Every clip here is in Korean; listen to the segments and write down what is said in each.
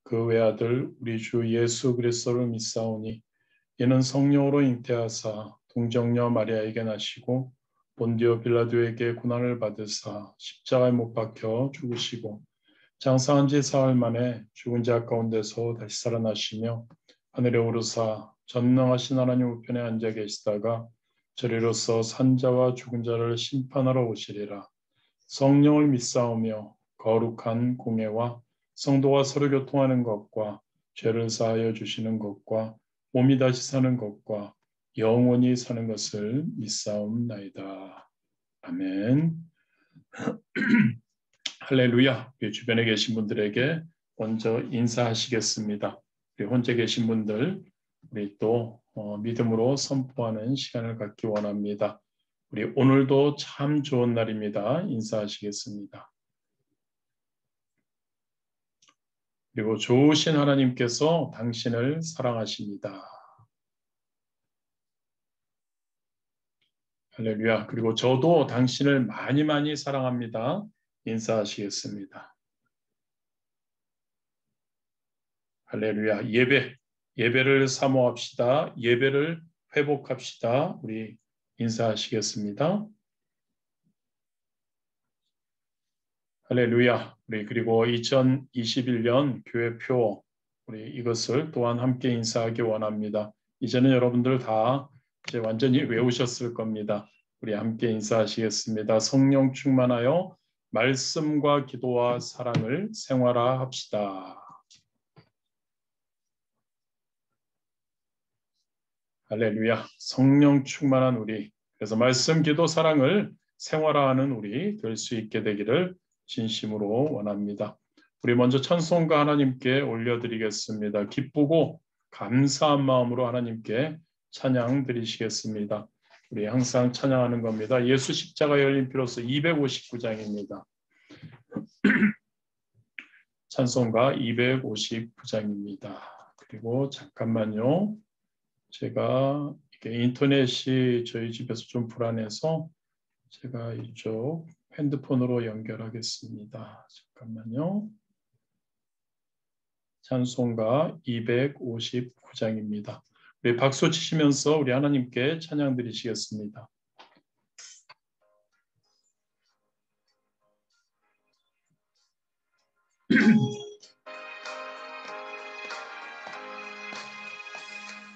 그 외아들 우리 주 예수 그리스도를 믿사오니 이는 성령으로 잉태하사 동정녀 마리아에게 나시고 본디오 빌라도에게 고난을 받으사 십자가에 못 박혀 죽으시고 장사한 지 사흘 만에 죽은 자 가운데서 다시 살아나시며 하늘에 오르사 전능하신 하나님 우편에 앉아 계시다가 저리로서 산자와 죽은 자를 심판하러 오시리라. 성령을 믿사오며 거룩한 공예와 성도와 서로 교통하는 것과 죄를 사하여 주시는 것과 몸이 다시 사는 것과 영원히 사는 것을 믿사옵나이다. 아멘. 할렐루야. 주변에 계신 분들에게 먼저 인사하시겠습니다. 우리 혼자 계신 분들 우리 또 믿음으로 선포하는 시간을 갖기 원합니다. 우리 오늘도 참 좋은 날입니다. 인사하시겠습니다. 그리고 좋으신 하나님께서 당신을 사랑하십니다. 할렐루야. 그리고 저도 당신을 많이 많이 사랑합니다. 인사하시겠습니다. 할렐루야. 예배를 사모합시다. 예배를 회복합시다. 우리 인사하시겠습니다. 할렐루야. 우리 그리고 2021년 교회표 우리 이것을 또한 함께 인사하기 원합니다. 이제는 여러분들 다 이제 완전히 외우셨을 겁니다. 우리 함께 인사하시겠습니다. 성령 충만하여 말씀과 기도와 사랑을 생활화합시다. 할렐루야. 성령 충만한 우리, 그래서 말씀, 기도, 사랑을 생활화하는 우리 될 수 있게 되기를 진심으로 원합니다. 우리 먼저 찬송가 하나님께 올려드리겠습니다. 기쁘고 감사한 마음으로 하나님께 찬양 드리시겠습니다. 우리 항상 찬양하는 겁니다. 예수 십자가 열린 피로써 259장입니다. 찬송가 259장입니다. 그리고 잠깐만요. 제가 이게 인터넷이 저희 집에서 좀 불안해서 제가 이쪽 핸드폰으로 연결하겠습니다. 잠깐만요. 찬송가 259장입니다. 우리 박수 치시면서 우리 하나님께 찬양 드리시겠습니다.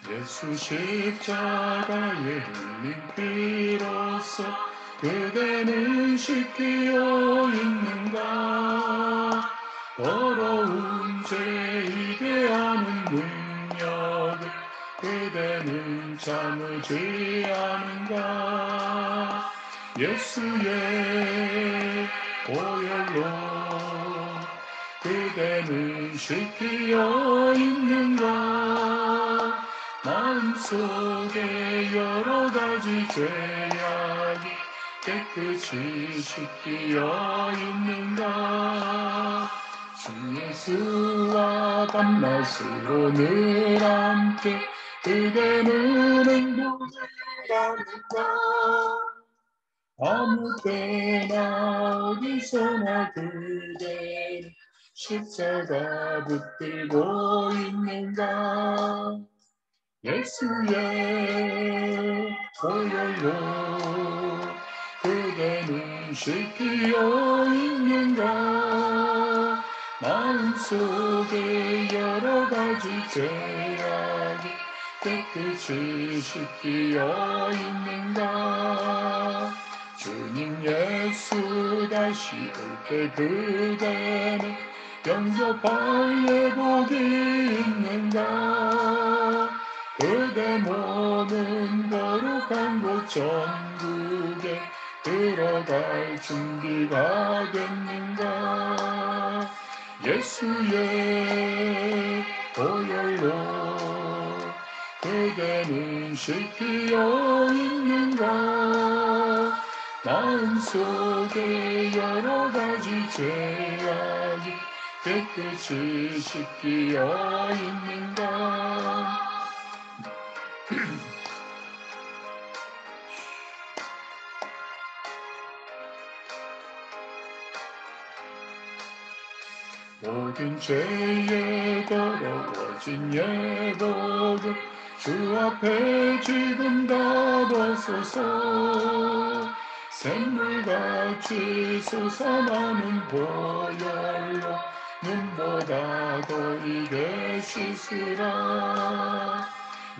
예수 십자가에 흘린 피로써 그대는 씻기어 있는가. 더러운 죄이게 하는 능력을 그대는 참으지 않은가. 예수의 보혈로 그대는 씻기어 있는가. 마음속에 여러 가지 죄악이 깨끗이 씻기어 있는가. 주 예수와 밤낮으로 늘 함께 그대는 행복을 하는가. 아무 때나 어디서나 그대는 십자가 붙들고 있는가. 예수의 보혈로 그대는 씻기어 있는가. 마음속에 여러 가지 죄악이 깨끗이 씻기어 있는가. 주님 예수 다시 올 때 그대는 영접할 예복이 있는가. 그대 몸은 거룩한 곳 천국에 들어갈 준비가 됐는가. 예수의 보혈로 그대는 씻기어 있는가. 마음속에 여러 가지 죄악이 깨끗이 씻기어 있는가. 모든 죄에 더러워진 예복을 주 앞에 지금 다 벗소서. 샘물같이 솟아나는 보혈로 눈보다 더 이게 씻으라.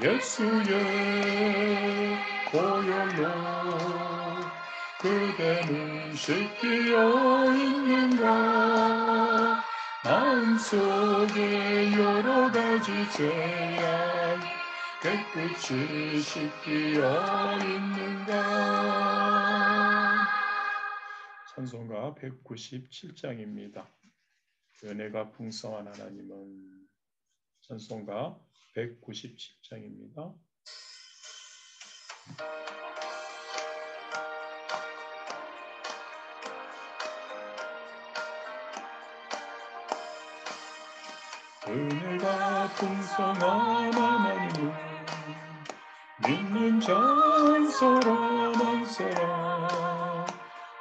예수의 보혈로 그대는 씻기어 있는가. 마음속에 여러 가지 죄악 깨끗이 씻기어 있는가. 찬송가 197장입니다. 은혜가 풍성한 하나님은. 찬송가 197장입니다. 은혜가 풍성한 하나님은 믿는 자 한 사람 한 사람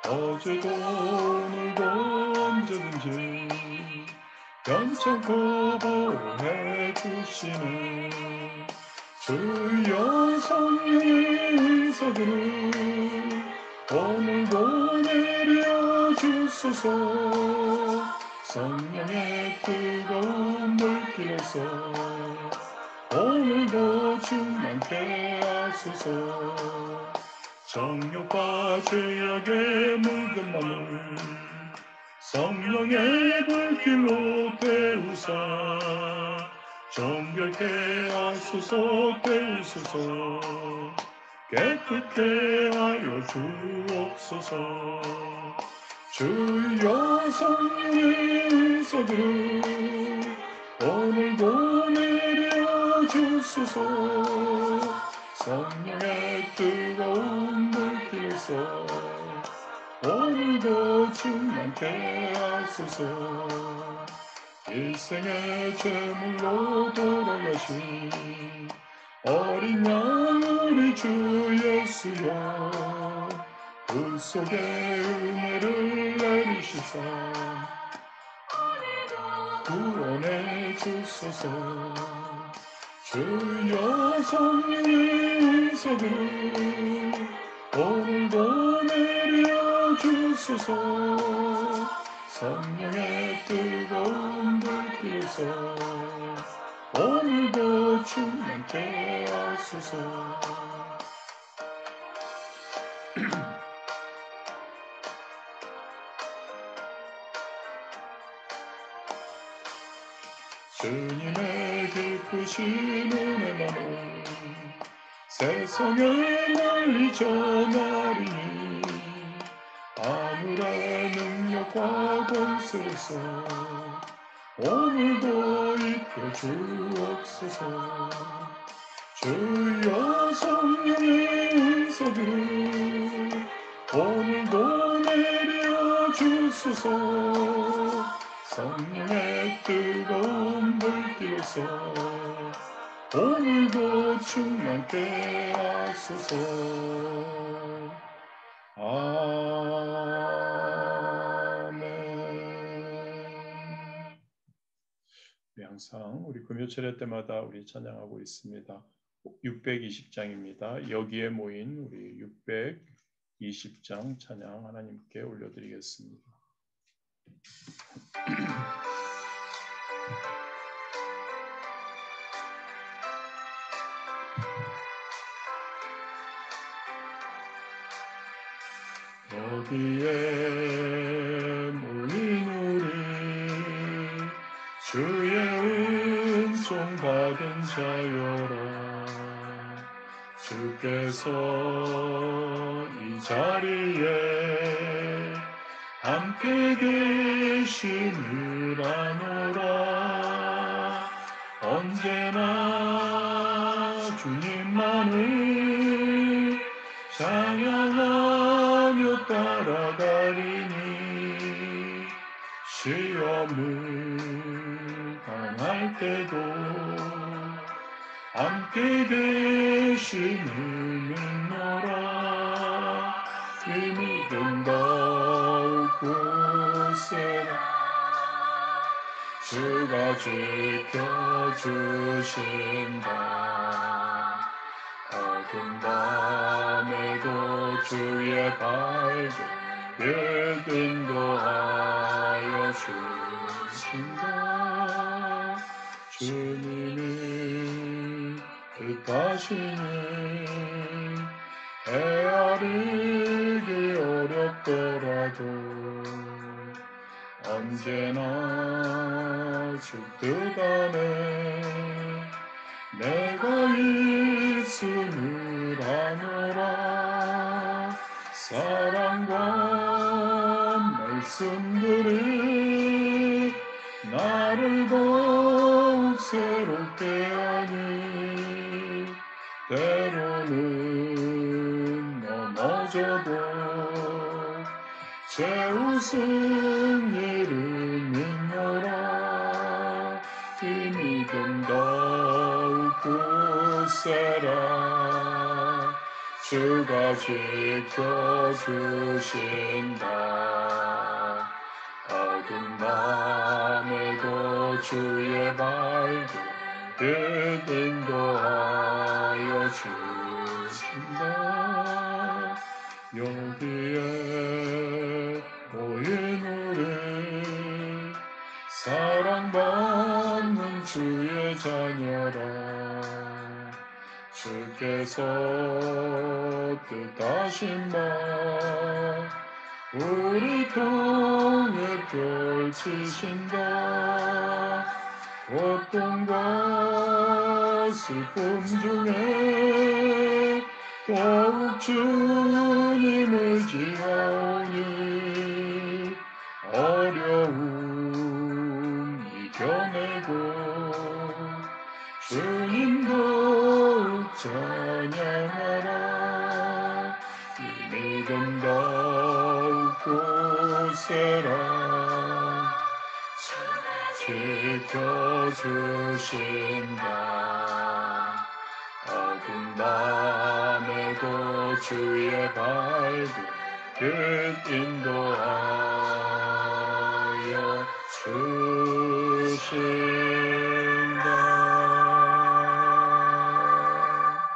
어제도 오늘도 언제든지 변찮고 보호해 주시네. 주여 성령의 은사들을 오늘도 내려 주소서. 성령의 뜨거운 물길에서 오늘도 충만케 하소서. 정욕과 죄악의 묽은 맘을 성령의 불길로 태우사 정결케 하소서. 태우소서. 깨끗게 하여 주옵소서. 주여 성령의 은사들을 오늘도 내려 주소서. 성령의 뜨거운 물길에서 오늘도 충만케 하소서. 일생의 제물로 돌아가신 어린 양 우리 주 예수여 그 속에 은혜를 내리시사 구원해 주소서. 주여 성령의 은사들을 오늘도 내려 주소서. 성령의 뜨거운 불길에서 오늘도 충만케 하소서. 주님의 깊으신 은혜만은 세상에 널리 전하리니 아무의 능력과 권세에서 오늘도 입혀 주옵소서. 주여 성령의 은사들을 오늘도 내려 주소서. 성령의 뜨거운 불길에서 오늘도 충만케 하소서. 아멘. 우리 항상 우리 금요 차례 때마다 우리 찬양하고 있습니다. 620장입니다. 여기에 모인 우리 620장 찬양 하나님께 올려드리겠습니다. 여기에 모인 우리 주의 은총 받은 자여라. 주께서 이 자리에 함께 계심을 아노라. 언제나 주님만을 찬양하며 따라가리니 시험을 당할 때도 함께 계심을 믿노라. 이 믿음 더욱 굳세라. 주가 지켜주신다. 어두운 밤에도 주의 밝은 빛 인도하여 주신다. 주님이 뜻하시니 헤아리기 어렵더라도 언제나 주 뜻 안에 내가 있음을 아노라. 사랑과 말씀들이 나를 더욱 새롭게 하니 때로는 넘어져도 제 웃음 이름 있노라. 이 믿음 더욱 굳세라. 주가 지켜주신다. 어두운 밤에도 주의 밝은 빛 인도하여 주신다. 여기에 모인 우리 사랑받는 주의 자녀라. 주께서 뜻하신 바 우리 통해 펼치신다. 고통과 슬픔 중에 더욱 주님을 지하오니 어려움 이겨내고 주님 더욱 찬양하라. 이 믿음 더욱 굳세라. 지켜주신다. 어두운 밤에도 주의 밝은 빛 인도하여 주신다.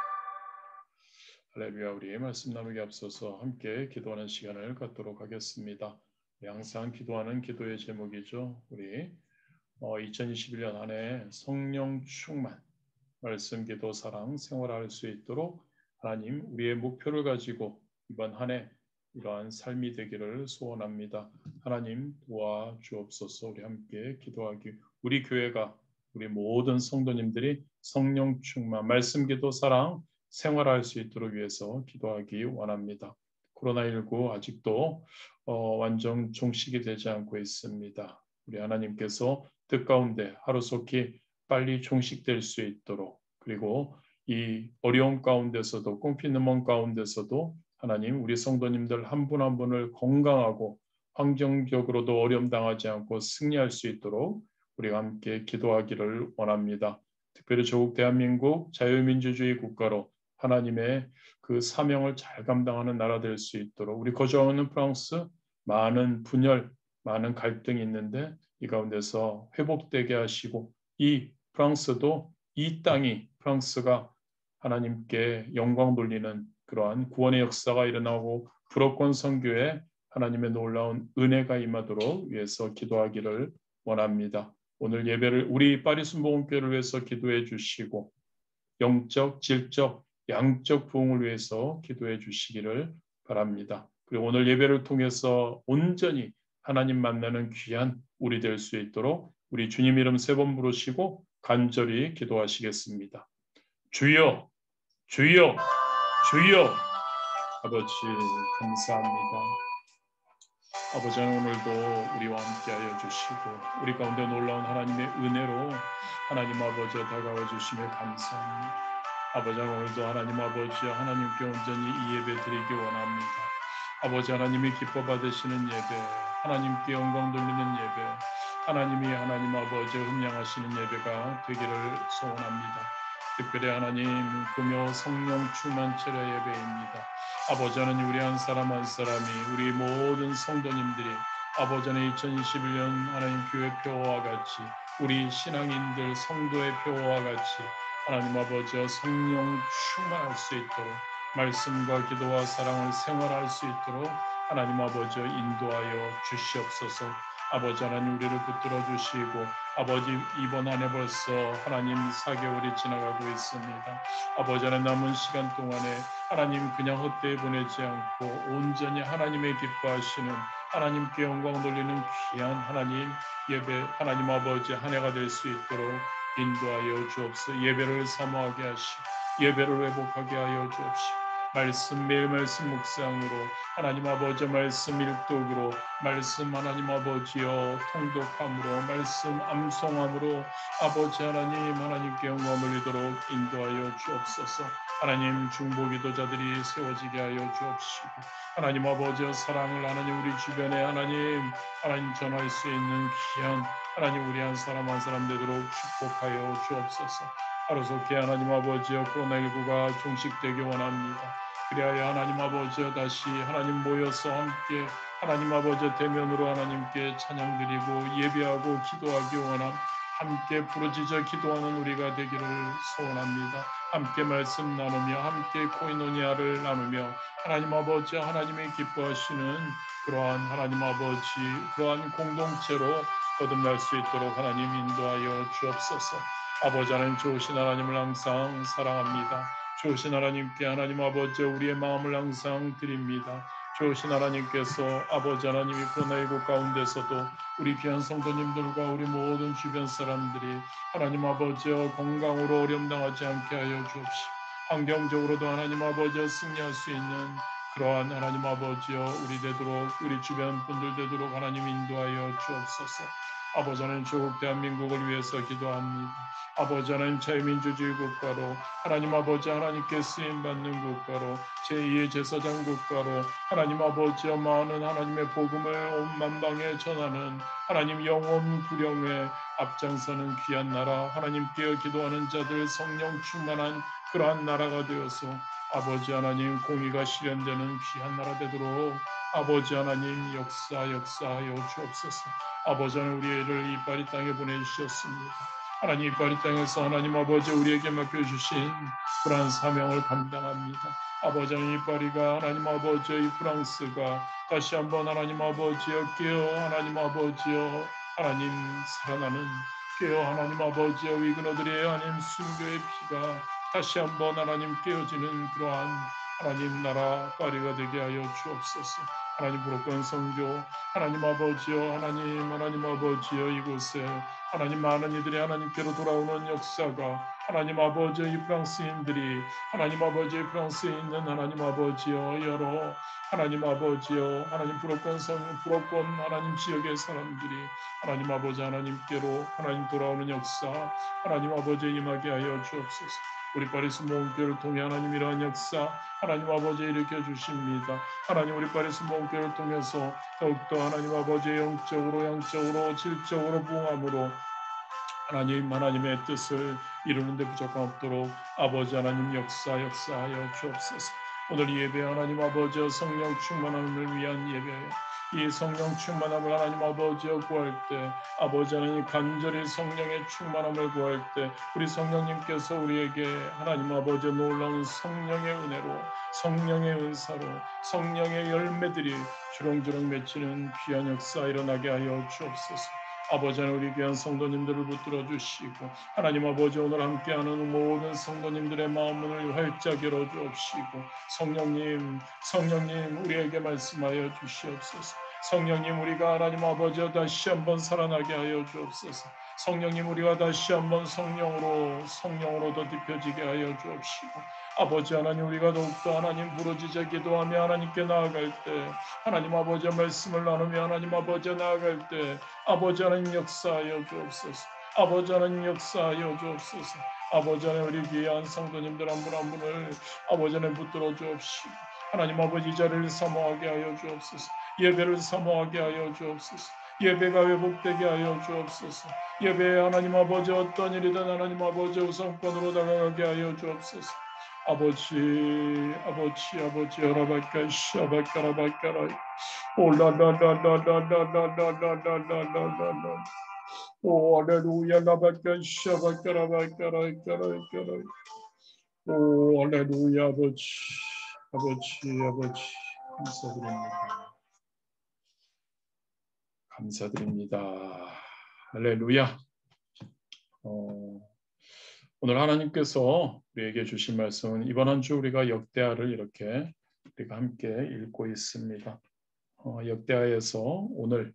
할렐루야. 우리 말씀 나누기 앞서서 함께 기도하는 시간을 갖도록 하겠습니다. 항상 기도하는 기도의 제목이죠. 우리 2021년 한 해 성령 충만, 말씀, 기도, 사랑 생활할 수 있도록 하나님 우리의 목표를 가지고 이번 한 해 이러한 삶이 되기를 소원합니다. 하나님 도와주옵소서. 우리 함께 기도하기, 우리 교회가, 우리 모든 성도님들이 성령 충만, 말씀, 기도, 사랑 생활할 수 있도록 위해서 기도하기 원합니다. 코로나19 아직도 완전 종식이 되지 않고 있습니다. 우리 하나님께서 뜻 가운데 하루속히 빨리 종식될 수 있도록, 그리고 이 어려움 가운데서도, 꽁피는 먼 가운데서도 하나님 우리 성도님들 한 분 한 분을 건강하고 환경적으로도 어려움 당하지 않고 승리할 수 있도록 우리가 함께 기도하기를 원합니다. 특별히 조국 대한민국 자유민주주의 국가로 하나님의 그 사명을 잘 감당하는 나라 될 수 있도록, 우리 거주하는 프랑스 많은 분열, 많은 갈등이 있는데 이 가운데서 회복되게 하시고, 이 프랑스도, 이 땅이, 프랑스가 하나님께 영광 돌리는 그러한 구원의 역사가 일어나고 불어권 선교에 하나님의 놀라운 은혜가 임하도록 위해서 기도하기를 원합니다. 오늘 예배를 우리 파리순복음교회를 위해서 기도해 주시고 영적, 질적, 양적 부흥을 위해서 기도해 주시기를 바랍니다. 그리고 오늘 예배를 통해서 온전히 하나님 만나는 귀한 우리 될 수 있도록 우리 주님 이름 3번 부르시고 간절히 기도하시겠습니다. 주여, 주여, 주여. 아버지 감사합니다. 아버지 오늘도 우리와 함께하여 주시고 우리 가운데 놀라운 하나님의 은혜로 하나님 아버지 다가와 주시며 감사합니다. 아버지 오늘도 하나님 아버지 하나님께 온전히 이 예배 드리기 원합니다. 아버지 하나님이 기뻐 받으시는 예배, 하나님께 영광 돌리는 예배, 하나님이 하나님 아버지 흠양하시는 예배가 되기를 소원합니다. 특별히 하나님 금요 성령 충만 체려 예배입니다. 아버지 하나님 우리 한 사람 한 사람이, 우리 모든 성도님들이 아버지 하나님 2021년 하나님 교회 표어와 같이 우리 신앙인들 성도의 표어와 같이 하나님 아버지와 성령 충만할 수 있도록 말씀과 기도와 사랑을 생활할 수 있도록 하나님 아버지와 인도하여 주시옵소서. 아버지 하나님 우리를 붙들어 주시고 아버지 이번 한 해 벌써 하나님 4개월이 지나가고 있습니다. 아버지 하나님 남은 시간 동안에 하나님 그냥 헛되이 보내지 않고 온전히 하나님의 기뻐하시는 하나님께 영광 돌리는 귀한 하나님 예배 하나님 아버지 한 해가 될 수 있도록 인도하여 주옵소서. 예배를 사모하게 하시고 예배를 회복하게 하여 주옵시고 말씀 매일 말씀 묵상으로 하나님 아버지 말씀 일독으로 말씀 하나님 아버지여 통독함으로 말씀 암송함으로 아버지 하나님께 영광 돌리도록 인도하여 주옵소서. 하나님 중보기도자들이 세워지게 하여 주옵시고 하나님 아버지여 사랑을 하나님 우리 주변에 하나님 전할 수 있는 귀한 하나님 우리 한 사람 한 사람 되도록 축복하여 주옵소서. 하루속히 하나님 아버지여 코로나19가 종식되기 원합니다. 그리하여 하나님 아버지여 다시 하나님 모여서 함께 하나님 아버지여 대면으로 하나님께 찬양드리고 예배하고 기도하기 원함. 함께 부르짖어 기도하는 우리가 되기를 소원합니다. 함께 말씀 나누며 함께 코이노니아를 나누며 하나님 아버지 하나님의 기뻐하시는 그러한 하나님 아버지 그러한 공동체로 거듭날 수 있도록 하나님 인도하여 주옵소서. 아버지 하나님 좋으신 하나님을 항상 사랑합니다. 좋으신 하나님께 하나님 아버지 우리의 마음을 항상 드립니다. 좋으신 하나님께서 아버지 하나님이 코로나19 가운데서도 우리 귀한 성도님들과 우리 모든 주변 사람들이 하나님 아버지여 건강으로 어려움 당하지 않게 하여 주옵시고 환경적으로도 하나님 아버지여 승리할 수 있는 그러한 하나님 아버지여 우리 되도록 우리 주변 분들 되도록 하나님 인도하여 주옵소서. 아버지 하나님 조국 대한민국을 위해서 기도합니다. 아버지 하나님 자유민주주의 국가로 하나님 아버지 하나님께 쓰임받는 국가로 제2의 제사장 국가로 하나님 아버지와 많은 하나님의 복음을 온 만방에 전하는 하나님 영원 구령에 앞장서는 귀한 나라 하나님께 기도하는 자들 성령 충만한 그러한 나라가 되어서 아버지 하나님 공의가 실현되는 귀한 나라 되도록 아버지 하나님 역사하여 주옵소서. 아버지 하나님 우리를 이파리 땅에 보내주셨습니다. 하나님 이파리 땅에서 하나님 아버지 우리에게 맡겨주신 그러한 사명을 감당합니다. 아버지 하나님 이파리가 하나님 아버지의 이 프랑스가 다시 한번 하나님 아버지여 깨어 하나님 아버지여 하나님 살아나는 깨어 하나님 아버지여 위그너들의 하나님 순교의 피가 다시 한번 하나님 깨어지는 그러한 하나님 나라 파리가 되게 하여 주옵소서. 하나님 부록권 성교 하나님 아버지여 하나님 아버지여 이곳에 하나님 많은 이들이 하나님께로 돌아오는 역사가 하나님 아버지여 이 프랑스인들이 하나님 아버지의 프랑스에 있는 하나님 아버지여 여러 하나님 아버지여 하나님 부록권 하나님 지역의 사람들이 하나님 아버지 하나님께로 하나님 돌아오는 역사 하나님 아버지 임하게 하여 주옵소서. 우리 파리스 모험교회를 통해 하나님 이러한 역사 하나님 아버지 일으켜 주십니다. 하나님 우리 파리스 모험교회를 통해서 더욱더 하나님 아버지의 영적으로 양적으로 질적으로 부흥함으로 하나님의 뜻을 이루는 데 부족함 없도록 아버지 하나님 역사하여 주옵소서. 오늘 이 예배 하나님 아버지여 성령 충만함을 위한 예배예요. 이 성령 충만함을 하나님 아버지여 구할 때 아버지 하나님 간절히 성령의 충만함을 구할 때 우리 성령님께서 우리에게 하나님 아버지여 놀라운 성령의 은혜로 성령의 은사로 성령의 열매들이 주렁주렁 맺히는 귀한 역사 일어나게 하여 주옵소서. 아버지 하나님 우리 귀한 성도님들을 붙들어 주시고 하나님 아버지 오늘 함께하는 모든 성도님들의 마음을 활짝 열어 주옵시고 성령님 우리에게 말씀하여 주시옵소서. 성령님 우리가 하나님 아버지여 다시 한번 살아나게 하여 주옵소서. 성령님 우리가 다시 한번 성령으로 더딥혀지게 하여 주옵시고 아버지 하나님 우리가 더욱더 하나님 부르짖어 기도하며 하나님께 나아갈 때 하나님 아버지의 말씀을 나누며 하나님 아버지에 나아갈 때 아버지 하나님 역사하여 주옵소서. 아버지 하나님 역사하여 주옵소서. 아버지 하나님 우리 귀한 성도님들 한 분 한 분을 아버지 하나님 붙들어 주옵시고 하나님 아버지 이 자리를 사모하게 하여 주옵소서. 예배를 사모하게 하여 주옵소서. 예배가 회복되게 하여 주옵소서. 예배에 하나님 아버지 어떤 일이든 하나님 아버지 우선권으로 다가가게 하여 주옵소서. 아버지 여라바까 샤바까라바까라 올라라라라라라라라라라라라. 오 할렐루야 나바까 샤바까라바까라까라까라. 오 할렐루야 아버지 아버지 감사드립니다. 감사드립니다. 할렐루야. 오늘 하나님께서 우리에게 주신 말씀은 이번 한 주 우리가 역대하를 이렇게 우리가 함께 읽고 있습니다. 역대하에서 오늘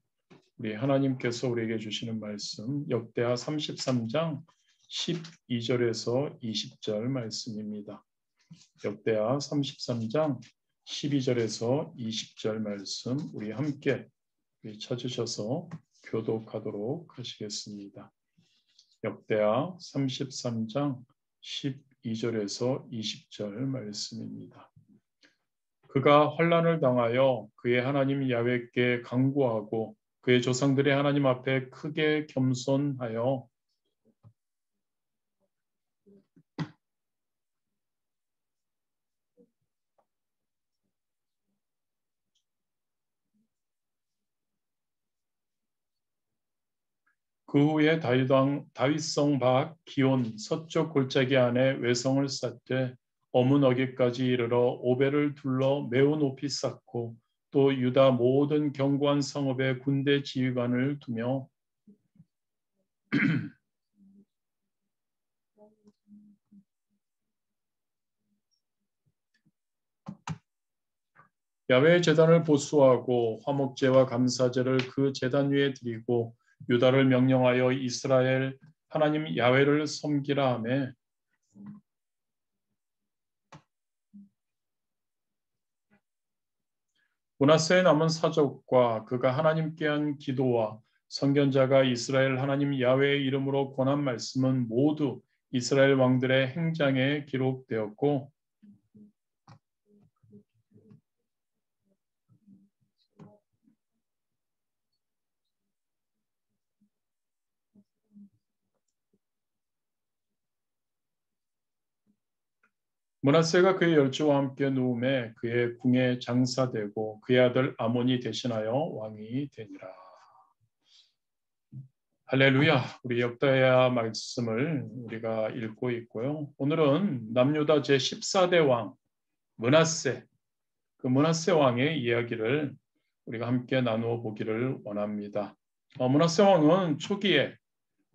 우리 하나님께서 우리에게 주시는 말씀 역대하 33장 12절에서 20절 말씀입니다. 역대하 33장 12절에서 20절 말씀 우리 함께 찾으셔서 교독하도록 하시겠습니다. 역대하 33장 12절에서 20절 말씀입니다. 그가 환난을 당하여 그의 하나님 야훼께 간구하고 그의 조상들의 하나님 앞에 크게 겸손하여 그 후에 다윗성 밭 기온 서쪽 골짜기 안에 외성을 쌓되 어문어기까지 이르러 오벨을 둘러 매우 높이 쌓고 또 유다 모든 견고한 성읍에 군대 지휘관을 두며 야훼 제단을 보수하고 화목제와 감사제를 그 제단 위에 드리고 유다를 명령하여 이스라엘 하나님 야훼를 섬기라 하며 므낫세의 남은 사족과 그가 하나님께 한 기도와 선견자가 이스라엘 하나님 야훼의 이름으로 권한 말씀은 모두 이스라엘 왕들의 행장에 기록되었고 므낫세가 그의 열조와 함께 누움에 그의 궁에 장사되고 그의 아들 아몬이 대신하여 왕이 되니라. 할렐루야. 우리 역대하 말씀을 우리가 읽고 있고요. 오늘은 남유다 제14대 왕 므낫세 그 므낫세 왕의 이야기를 우리가 함께 나누어 보기를 원합니다. 므낫세 왕은 초기에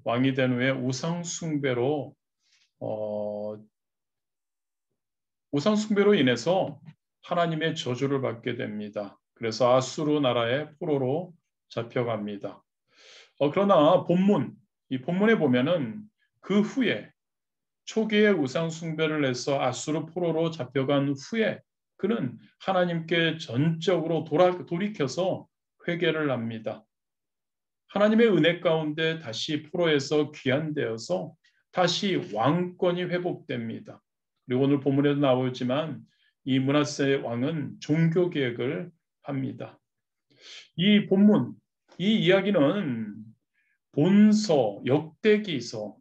왕이 된 후에 우상 숭배로 인해서 하나님의 저주를 받게 됩니다. 그래서 아수르 나라의 포로로 잡혀갑니다. 그러나 이 본문에 보면은 그 후에 초기에 우상 숭배를 해서 아수르 포로로 잡혀간 후에 그는 하나님께 전적으로 돌이켜서 회개를 합니다. 하나님의 은혜 가운데 다시 포로에서 귀환되어서 다시 왕권이 회복됩니다. 그리고 오늘 본문에도 나오지만 이 므낫세 왕은 종교 개혁을 합니다. 이 본문, 이 이야기는 본서, 역대기서의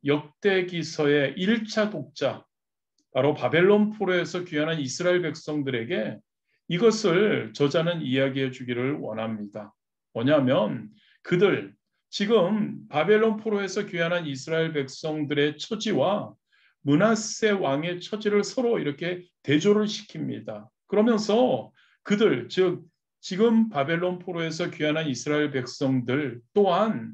1차 독자, 바로 바벨론 포로에서 귀환한 이스라엘 백성들에게 이것을 저자는 이야기해 주기를 원합니다. 뭐냐면 그들 지금 바벨론 포로에서 귀환한 이스라엘 백성들의 처지와 므낫세 왕의 처지를 서로 이렇게 대조를 시킵니다. 그러면서 그들 즉 지금 바벨론 포로에서 귀환한 이스라엘 백성들 또한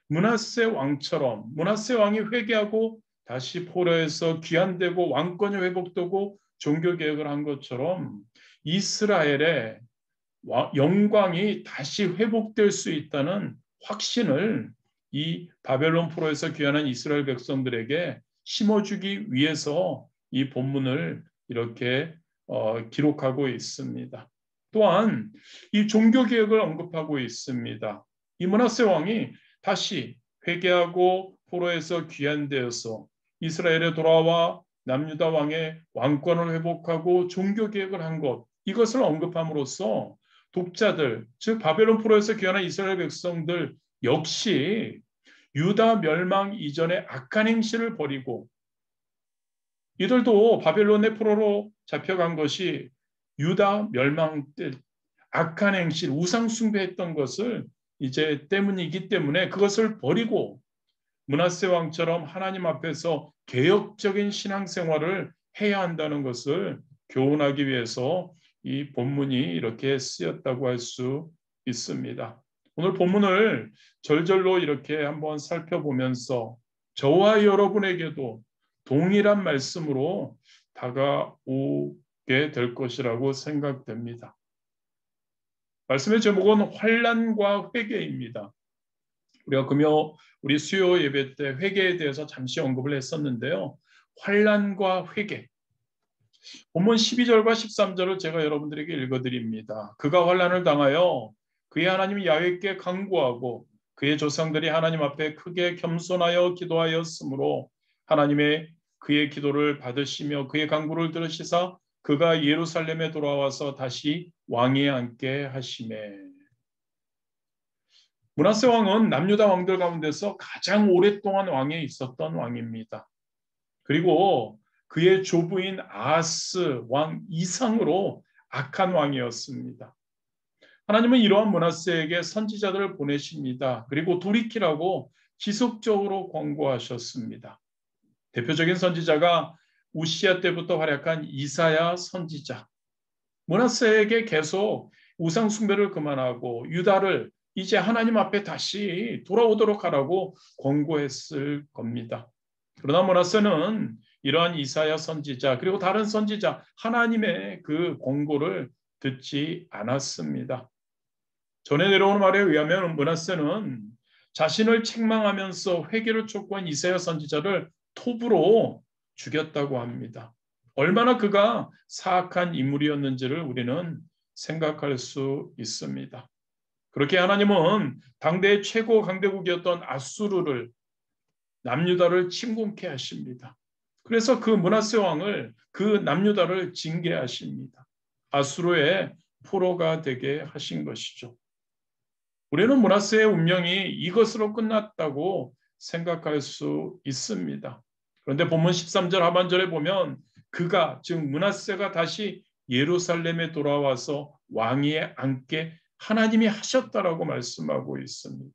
므낫세 왕처럼 므낫세 왕이 회개하고 다시 포로에서 귀환되고 왕권이 회복되고 종교 개혁을 한 것처럼 이스라엘의 영광이 다시 회복될 수 있다는 확신을 이 바벨론 포로에서 귀환한 이스라엘 백성들에게 심어주기 위해서 이 본문을 이렇게 기록하고 있습니다. 또한 이 종교 개혁을 언급하고 있습니다. 이 므낫세 왕이 다시 회개하고 포로에서 귀환되어서 이스라엘에 돌아와 남유다 왕의 왕권을 회복하고 종교 개혁을 한 것, 이것을 언급함으로써 독자들, 즉 바벨론 포로에서 귀환한 이스라엘 백성들 역시 유다 멸망 이전의 악한 행실을 버리고 이들도 바벨론의 포로로 잡혀간 것이 유다 멸망 때 악한 행실, 우상 숭배했던 것을 이제 때문이기 때문에 그것을 버리고 므낫세 왕처럼 하나님 앞에서 개혁적인 신앙생활을 해야 한다는 것을 교훈하기 위해서 이 본문이 이렇게 쓰였다고 할 수 있습니다. 오늘 본문을 절절로 이렇게 한번 살펴보면서 저와 여러분에게도 동일한 말씀으로 다가오게 될 것이라고 생각됩니다. 말씀의 제목은 환난과 회개입니다. 우리 수요 예배 때 회개에 대해서 잠시 언급을 했었는데요. 환난과 회개. 본문 12절과 13절을 제가 여러분들에게 읽어드립니다. 그가 환난을 당하여 그의 하나님 야훼께 간구하고 그의 조상들이 하나님 앞에 크게 겸손하여 기도하였으므로 하나님의 그의 기도를 받으시며 그의 간구를 들으시사 그가 예루살렘에 돌아와서 다시 왕위에 앉게 하시매. 므낫세 왕은 남유다 왕들 가운데서 가장 오랫동안 왕에 있었던 왕입니다. 그리고 그의 조부인 아하스 왕 이상으로 악한 왕이었습니다. 하나님은 이러한 므낫세에게 선지자들을 보내십니다. 그리고 돌이키라고 지속적으로 권고하셨습니다. 대표적인 선지자가 우시야 때부터 활약한 이사야 선지자. 므낫세에게 계속 우상 숭배를 그만하고 유다를 이제 하나님 앞에 다시 돌아오도록 하라고 권고했을 겁니다. 그러나 므낫세는 이러한 이사야 선지자 그리고 다른 선지자 하나님의 그 권고를 듣지 않았습니다. 전에 내려오는 말에 의하면 므낫세는 자신을 책망하면서 회개를 촉구한 이사야 선지자를 톱으로 죽였다고 합니다. 얼마나 그가 사악한 인물이었는지를 우리는 생각할 수 있습니다. 그렇게 하나님은 당대의 최고 강대국이었던 아수르를 남유다를 침공케 하십니다. 그래서 그 므낫세 왕을 그 남유다를 징계하십니다. 아수르의 포로가 되게 하신 것이죠. 우리는 므낫세의 운명이 이것으로 끝났다고 생각할 수 있습니다. 그런데 본문 13절 하반절에 보면 그가 즉 므낫세가 다시 예루살렘에 돌아와서 왕위에 앉게 하나님이 하셨다라고 말씀하고 있습니다.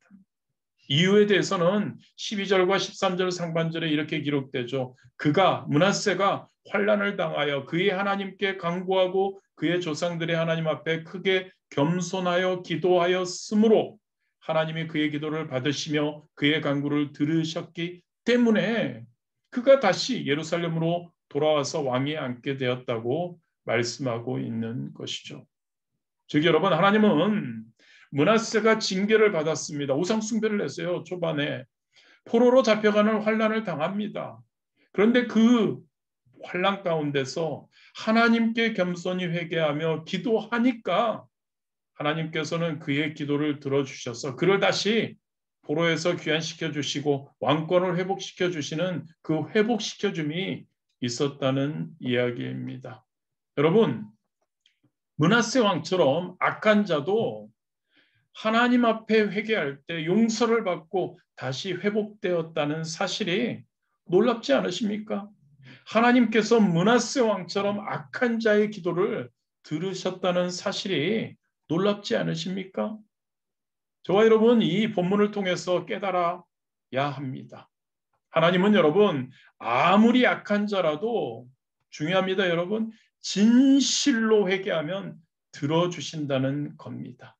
이유에 대해서는 12절과 13절 상반절에 이렇게 기록되죠. 그가 므낫세가 환난을 당하여 그의 하나님께 간구하고 그의 조상들의 하나님 앞에 크게 겸손하여 기도하였으므로 하나님이 그의 기도를 받으시며 그의 간구를 들으셨기 때문에 그가 다시 예루살렘으로 돌아와서 왕위에 앉게 되었다고 말씀하고 있는 것이죠. 즉 여러분 하나님은 므낫세가 징계를 받았습니다. 우상 숭배를 했어요. 초반에 포로로 잡혀가는 환난을 당합니다. 그런데 그 환난 가운데서 하나님께 겸손히 회개하며 기도하니까 하나님께서는 그의 기도를 들어주셔서 그를 다시 포로에서 귀환시켜 주시고 왕권을 회복시켜 주시는 그 회복시켜 줌이 있었다는 이야기입니다. 여러분 므낫세 왕처럼 악한 자도 하나님 앞에 회개할 때 용서를 받고 다시 회복되었다는 사실이 놀랍지 않으십니까? 하나님께서 므낫세 왕처럼 악한 자의 기도를 들으셨다는 사실이 놀랍지 않으십니까? 저와 여러분 이 본문을 통해서 깨달아야 합니다. 하나님은 여러분 아무리 악한 자라도 중요합니다. 여러분 진실로 회개하면 들어주신다는 겁니다.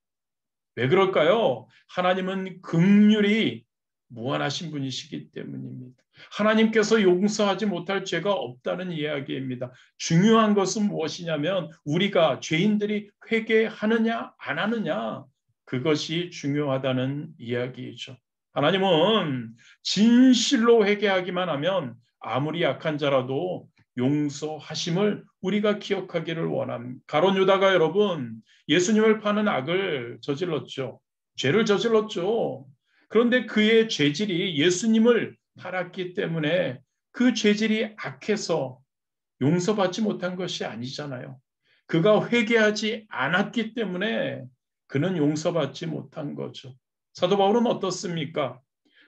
왜 그럴까요? 하나님은 긍휼이 무한하신 분이시기 때문입니다. 하나님께서 용서하지 못할 죄가 없다는 이야기입니다. 중요한 것은 무엇이냐면 우리가 죄인들이 회개하느냐 안 하느냐 그것이 중요하다는 이야기이죠. 하나님은 진실로 회개하기만 하면 아무리 약한 자라도 용서하심을 우리가 기억하기를 원합니다. 가룟 유다가 여러분 예수님을 파는 악을 저질렀죠. 죄를 저질렀죠. 그런데 그의 죄질이 예수님을 팔았기 때문에 그 죄질이 악해서 용서받지 못한 것이 아니잖아요. 그가 회개하지 않았기 때문에 그는 용서받지 못한 거죠. 사도 바울은 어떻습니까?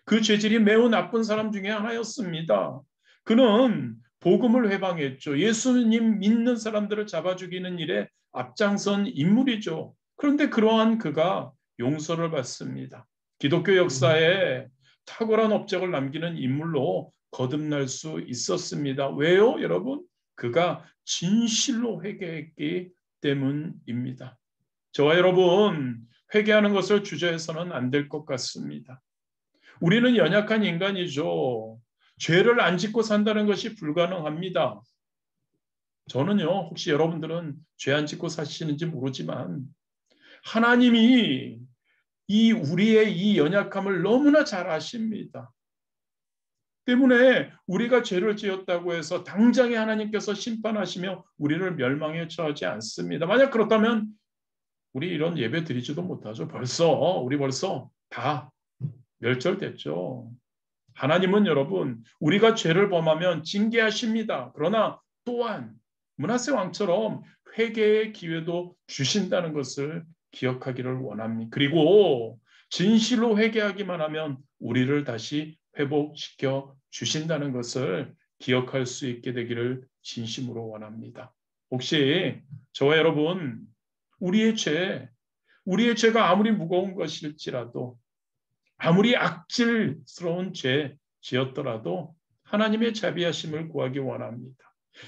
그 죄질이 매우 나쁜 사람 중에 하나였습니다. 그는 복음을 회방했죠. 예수님 믿는 사람들을 잡아 죽이는 일에 앞장선 인물이죠. 그런데 그러한 그가 용서를 받습니다. 기독교 역사에 탁월한 업적을 남기는 인물로 거듭날 수 있었습니다. 왜요, 여러분? 그가 진실로 회개했기 때문입니다. 저와 여러분, 회개하는 것을 주저해서는 안 될 것 같습니다. 우리는 연약한 인간이죠. 죄를 안 짓고 산다는 것이 불가능합니다. 저는요, 혹시 여러분들은 죄 안 짓고 사시는지 모르지만 하나님이 우리의 이 연약함을 너무나 잘 아십니다. 때문에 우리가 죄를 지었다고 해서 당장에 하나님께서 심판하시며 우리를 멸망에 처하지 않습니다. 만약 그렇다면 우리 이런 예배 드리지도 못하죠. 우리 벌써 다 멸절됐죠. 하나님은 여러분, 우리가 죄를 범하면 징계하십니다. 그러나 또한 므낫세 왕처럼 회개의 기회도 주신다는 것을 기억하기를 원합니다. 그리고 진실로 회개하기만 하면 우리를 다시 회복시켜 주신다는 것을 기억할 수 있게 되기를 진심으로 원합니다. 혹시 저와 여러분, 우리의 죄가 아무리 무거운 것일지라도, 아무리 악질스러운 죄 지었더라도 하나님의 자비하심을 구하기 원합니다.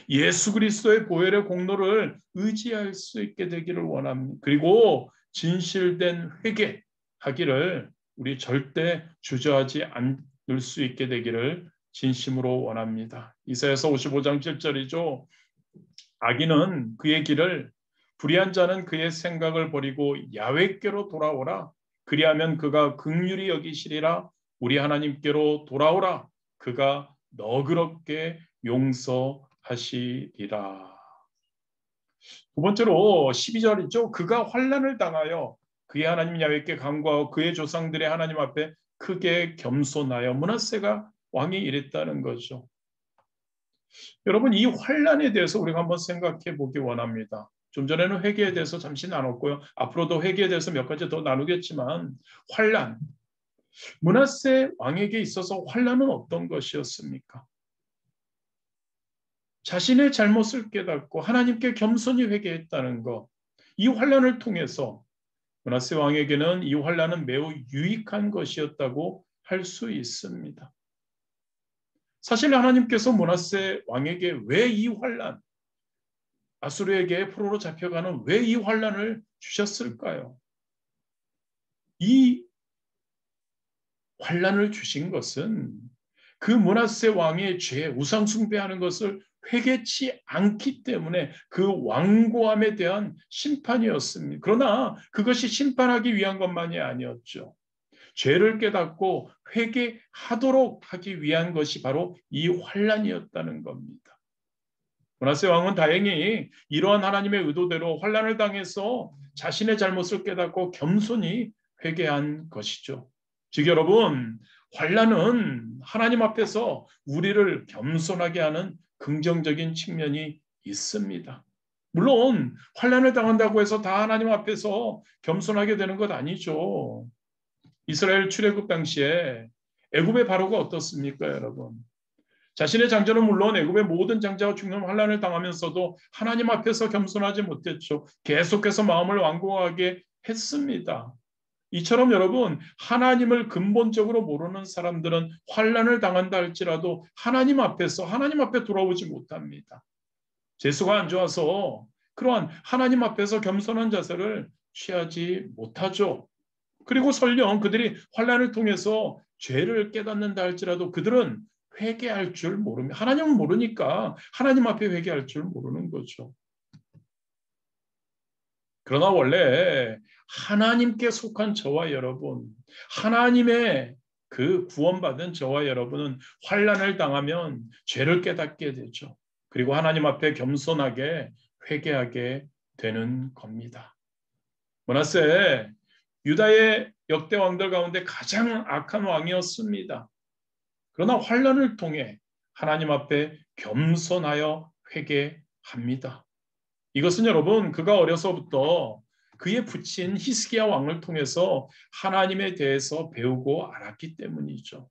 예수 그리스도의 보혈의 공로를 의지할 수 있게 되기를 원합니다. 그리고 진실된 회개하기를 우리 절대 주저하지 않을 수 있게 되기를 진심으로 원합니다. 이사야서 55장 7절이죠. 악인은 그의 길을, 불의한 자는 그의 생각을 버리고 야훼께로 돌아오라. 그리하면 그가 긍휼히 여기시리라. 우리 하나님께로 돌아오라. 그가 너그럽게 용서하시리라. 두 번째로 12절이죠. 그가 환난을 당하여 그의 하나님 야훼께 간구하고 그의 조상들의 하나님 앞에 크게 겸손하여, 므낫세가 왕이 이랬다는 거죠. 여러분, 이 환난에 대해서 우리가 한번 생각해 보기 원합니다. 좀 전에는 회개에 대해서 잠시 나눴고요. 앞으로도 회개에 대해서 몇 가지 더 나누겠지만, 환난, 므낫세 왕에게 있어서 환난은 어떤 것이었습니까? 자신의 잘못을 깨닫고 하나님께 겸손히 회개했다는 것, 이 환난을 통해서 므낫세 왕에게는 이 환난은 매우 유익한 것이었다고 할 수 있습니다. 사실 하나님께서 므낫세 왕에게 왜 이 환난, 아수르에게 포로로 잡혀가는 왜 이 환난을 주셨을까요? 이 환난을 주신 것은 그 므낫세 왕의 죄, 우상 숭배하는 것을 회개치 않기 때문에 그 완고함에 대한 심판이었습니다. 그러나 그것이 심판하기 위한 것만이 아니었죠. 죄를 깨닫고 회개하도록 하기 위한 것이 바로 이 환난이었다는 겁니다. 므낫세 왕은 다행히 이러한 하나님의 의도대로 환난을 당해서 자신의 잘못을 깨닫고 겸손히 회개한 것이죠. 즉 여러분, 환난은 하나님 앞에서 우리를 겸손하게 하는 긍정적인 측면이 있습니다. 물론 환난을 당한다고 해서 다 하나님 앞에서 겸손하게 되는 것 아니죠. 이스라엘 출애굽 당시에 애굽의 바로가 어떻습니까, 여러분? 자신의 장자는 물론 애굽의 모든 장자가 죽는 환난을 당하면서도 하나님 앞에서 겸손하지 못했죠. 계속해서 마음을 완고하게 했습니다. 이처럼 여러분, 하나님을 근본적으로 모르는 사람들은 환난을 당한다 할지라도 하나님 앞에 돌아오지 못합니다. 재수가 안 좋아서 그러한 하나님 앞에서 겸손한 자세를 취하지 못하죠. 그리고 설령 그들이 환난을 통해서 죄를 깨닫는다 할지라도 그들은 회개할 줄 모릅니다. 하나님은 모르니까 하나님 앞에 회개할 줄 모르는 거죠. 그러나 원래 하나님께 속한 저와 여러분, 하나님의 그 구원받은 저와 여러분은 환난을 당하면 죄를 깨닫게 되죠. 그리고 하나님 앞에 겸손하게 회개하게 되는 겁니다. 므낫세, 유다의 역대 왕들 가운데 가장 악한 왕이었습니다. 그러나 환난을 통해 하나님 앞에 겸손하여 회개합니다. 이것은 여러분, 그가 어려서부터 그의 부친 히스기야 왕을 통해서 하나님에 대해서 배우고 알았기 때문이죠.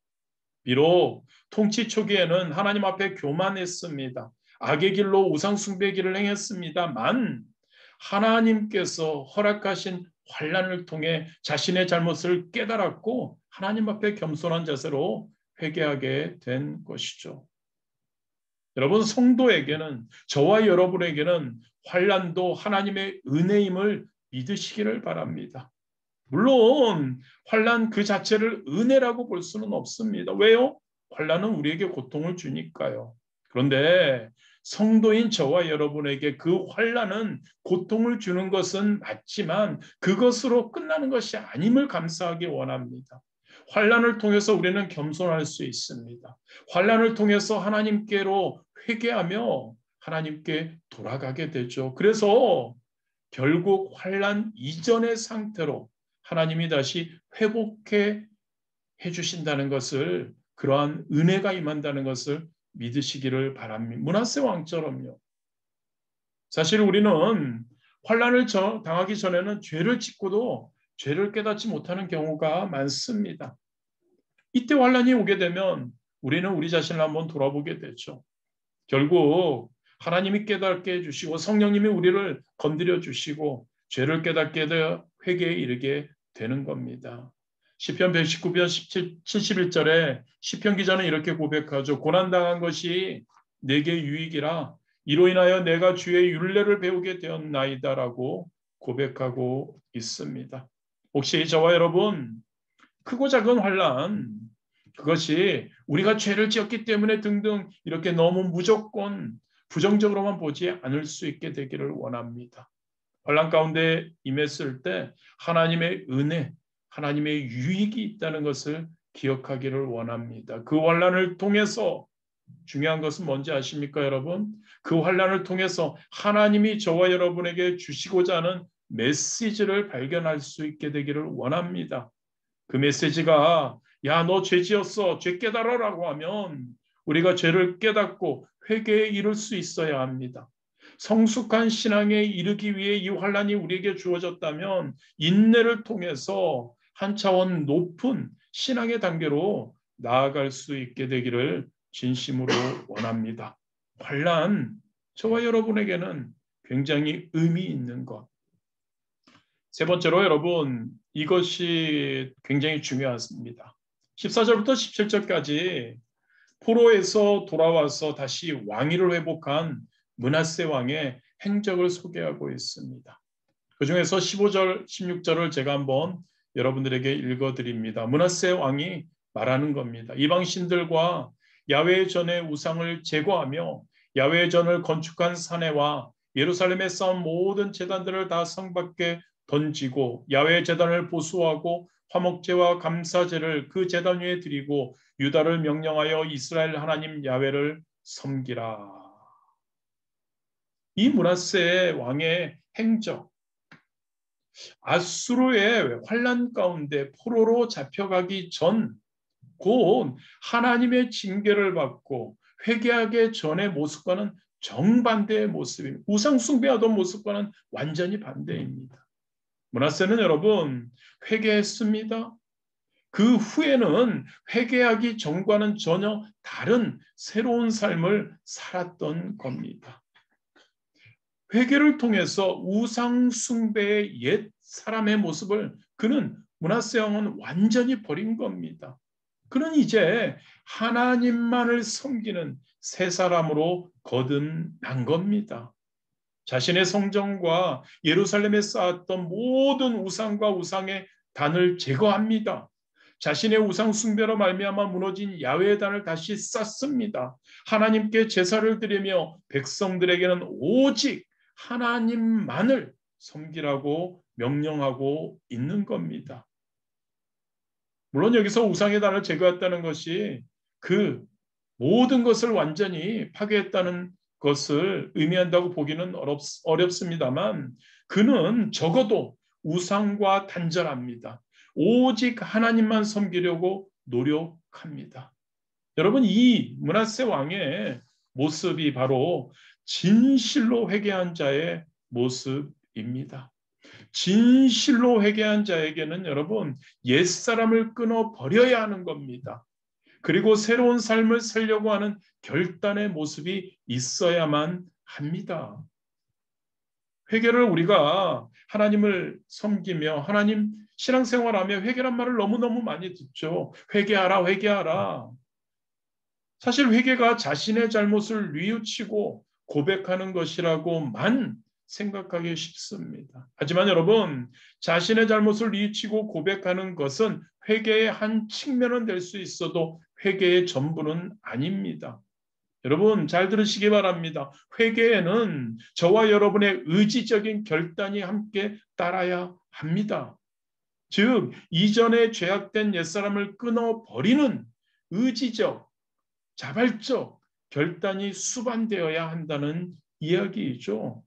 비록 통치 초기에는 하나님 앞에 교만했습니다. 악의 길로 우상 숭배의 길을 행했습니다만 하나님께서 허락하신 환난을 통해 자신의 잘못을 깨달았고 하나님 앞에 겸손한 자세로 회개하게 된 것이죠. 여러분, 성도에게는, 저와 여러분에게는 환난도 하나님의 은혜임을 믿으시기를 바랍니다. 물론 환난 그 자체를 은혜라고 볼 수는 없습니다. 왜요? 환난은 우리에게 고통을 주니까요. 그런데 성도인 저와 여러분에게 그 환난은 고통을 주는 것은 맞지만 그것으로 끝나는 것이 아님을 감사하기 원합니다. 환난을 통해서 우리는 겸손할 수 있습니다. 환난을 통해서 하나님께로 회개하며 하나님께 돌아가게 되죠. 그래서 결국 환난 이전의 상태로 하나님이 다시 회복해 주신다는 것을, 그러한 은혜가 임한다는 것을 믿으시기를 바랍니다. 므낫세 왕처럼요. 사실 우리는 환난을 당하기 전에는 죄를 짓고도 죄를 깨닫지 못하는 경우가 많습니다. 이때 환난이 오게 되면 우리는 우리 자신을 한번 돌아보게 되죠. 결국 하나님이 깨닫게 해주시고 성령님이 우리를 건드려 주시고 죄를 깨닫게 되어 회개에 이르게 되는 겁니다. 시편 119편 71절에 시편 기자는 이렇게 고백하죠. 고난당한 것이 내게 유익이라 이로 인하여 내가 주의 율례를 배우게 되었나이다라고 고백하고 있습니다. 혹시 저와 여러분 크고 작은 환난, 그것이 우리가 죄를 지었기 때문에 등등 이렇게 너무 무조건 부정적으로만 보지 않을 수 있게 되기를 원합니다. 환난 가운데 임했을 때 하나님의 은혜, 하나님의 유익이 있다는 것을 기억하기를 원합니다. 그 환난을 통해서 중요한 것은 뭔지 아십니까, 여러분? 그 환난을 통해서 하나님이 저와 여러분에게 주시고자 하는 메시지를 발견할 수 있게 되기를 원합니다. 그 메시지가 야, 너 죄 지었어, 죄 깨달아라고 하면 우리가 죄를 깨닫고 회개에 이를 수 있어야 합니다. 성숙한 신앙에 이르기 위해 이 환난이 우리에게 주어졌다면 인내를 통해서 한 차원 높은 신앙의 단계로 나아갈 수 있게 되기를 진심으로 원합니다. 환난, 저와 여러분에게는 굉장히 의미 있는 것. 세 번째로 여러분, 이것이 굉장히 중요합니다. 14절부터 17절까지 포로에서 돌아와서 다시 왕위를 회복한 므낫세 왕의 행적을 소개하고 있습니다. 그중에서 15절, 16절을 제가 한번 여러분들에게 읽어드립니다. 므낫세 왕이 말하는 겁니다. 이방신들과 야훼의 전의 우상을 제거하며 야훼의 전을 건축한 사내와 예루살렘에 쌓은 모든 제단들을 다 성 밖에 던지고 야훼의 제단을 보수하고 화목제와 감사제를 그 제단 위에 드리고 유다를 명령하여 이스라엘 하나님 야훼를 섬기라. 이 므낫세 왕의 행적, 아수르의 환난 가운데 포로로 잡혀가기 전 곧 하나님의 징계를 받고 회개하기 전의 모습과는 정반대의 모습입니다. 우상 숭배하던 모습과는 완전히 반대입니다. 므낫세는 여러분 회개했습니다. 그 후에는 회개하기 전과는 전혀 다른 새로운 삶을 살았던 겁니다. 회개를 통해서 우상 숭배의 옛 사람의 모습을 그는 므낫세 왕은 완전히 버린 겁니다. 그는 이제 하나님만을 섬기는 새 사람으로 거듭난 겁니다. 자신의 성전과 예루살렘에 쌓았던 모든 우상과 우상의 단을 제거합니다. 자신의 우상 숭배로 말미암아 무너진 야훼의 단을 다시 쌓습니다. 하나님께 제사를 드리며 백성들에게는 오직 하나님만을 섬기라고 명령하고 있는 겁니다. 물론 여기서 우상의 단을 제거했다는 것이 그 모든 것을 완전히 파괴했다는 것을 의미한다고 보기는 어렵습니다만 그는 적어도 우상과 단절합니다. 오직 하나님만 섬기려고 노력합니다. 여러분, 이 므낫세 왕의 모습이 바로 진실로 회개한 자의 모습입니다. 진실로 회개한 자에게는 여러분 옛사람을 끊어 버려야 하는 겁니다. 그리고 새로운 삶을 살려고 하는 결단의 모습이 있어야만 합니다. 회개를 우리가 하나님을 섬기며 하나님 신앙생활하며 회개란 말을 너무너무 많이 듣죠. 회개하라, 회개하라. 사실 회개가 자신의 잘못을 뉘우치고 고백하는 것이라고만 생각하기 쉽습니다. 하지만 여러분, 자신의 잘못을 뉘우치고 고백하는 것은 회개의 한 측면은 될 수 있어도 회개의 전부는 아닙니다. 여러분 잘 들으시기 바랍니다. 회개에는 저와 여러분의 의지적인 결단이 함께 따라야 합니다. 즉 이전에 죄악된 옛사람을 끊어버리는 의지적, 자발적 결단이 수반되어야 한다는 이야기이죠.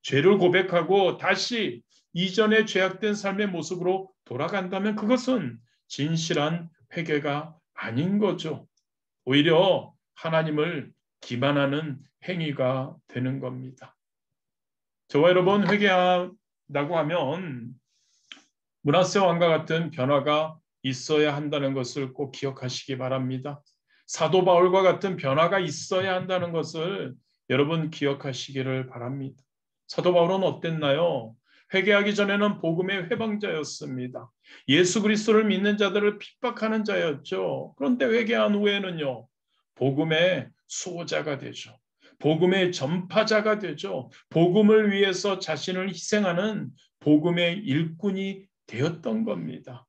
죄를 고백하고 다시 이전의 죄악된 삶의 모습으로 돌아간다면 그것은 진실한 회개가 아닌 거죠. 오히려 하나님을 기만하는 행위가 되는 겁니다. 저와 여러분 회개한다고 하면 므낫세 왕과 같은 변화가 있어야 한다는 것을 꼭 기억하시기 바랍니다. 사도 바울과 같은 변화가 있어야 한다는 것을 여러분 기억하시기를 바랍니다. 사도 바울은 어땠나요? 회개하기 전에는 복음의 회방자였습니다. 예수 그리스도를 믿는 자들을 핍박하는 자였죠. 그런데 회개한 후에는요. 복음의 수호자가 되죠. 복음의 전파자가 되죠. 복음을 위해서 자신을 희생하는 복음의 일꾼이 되었던 겁니다.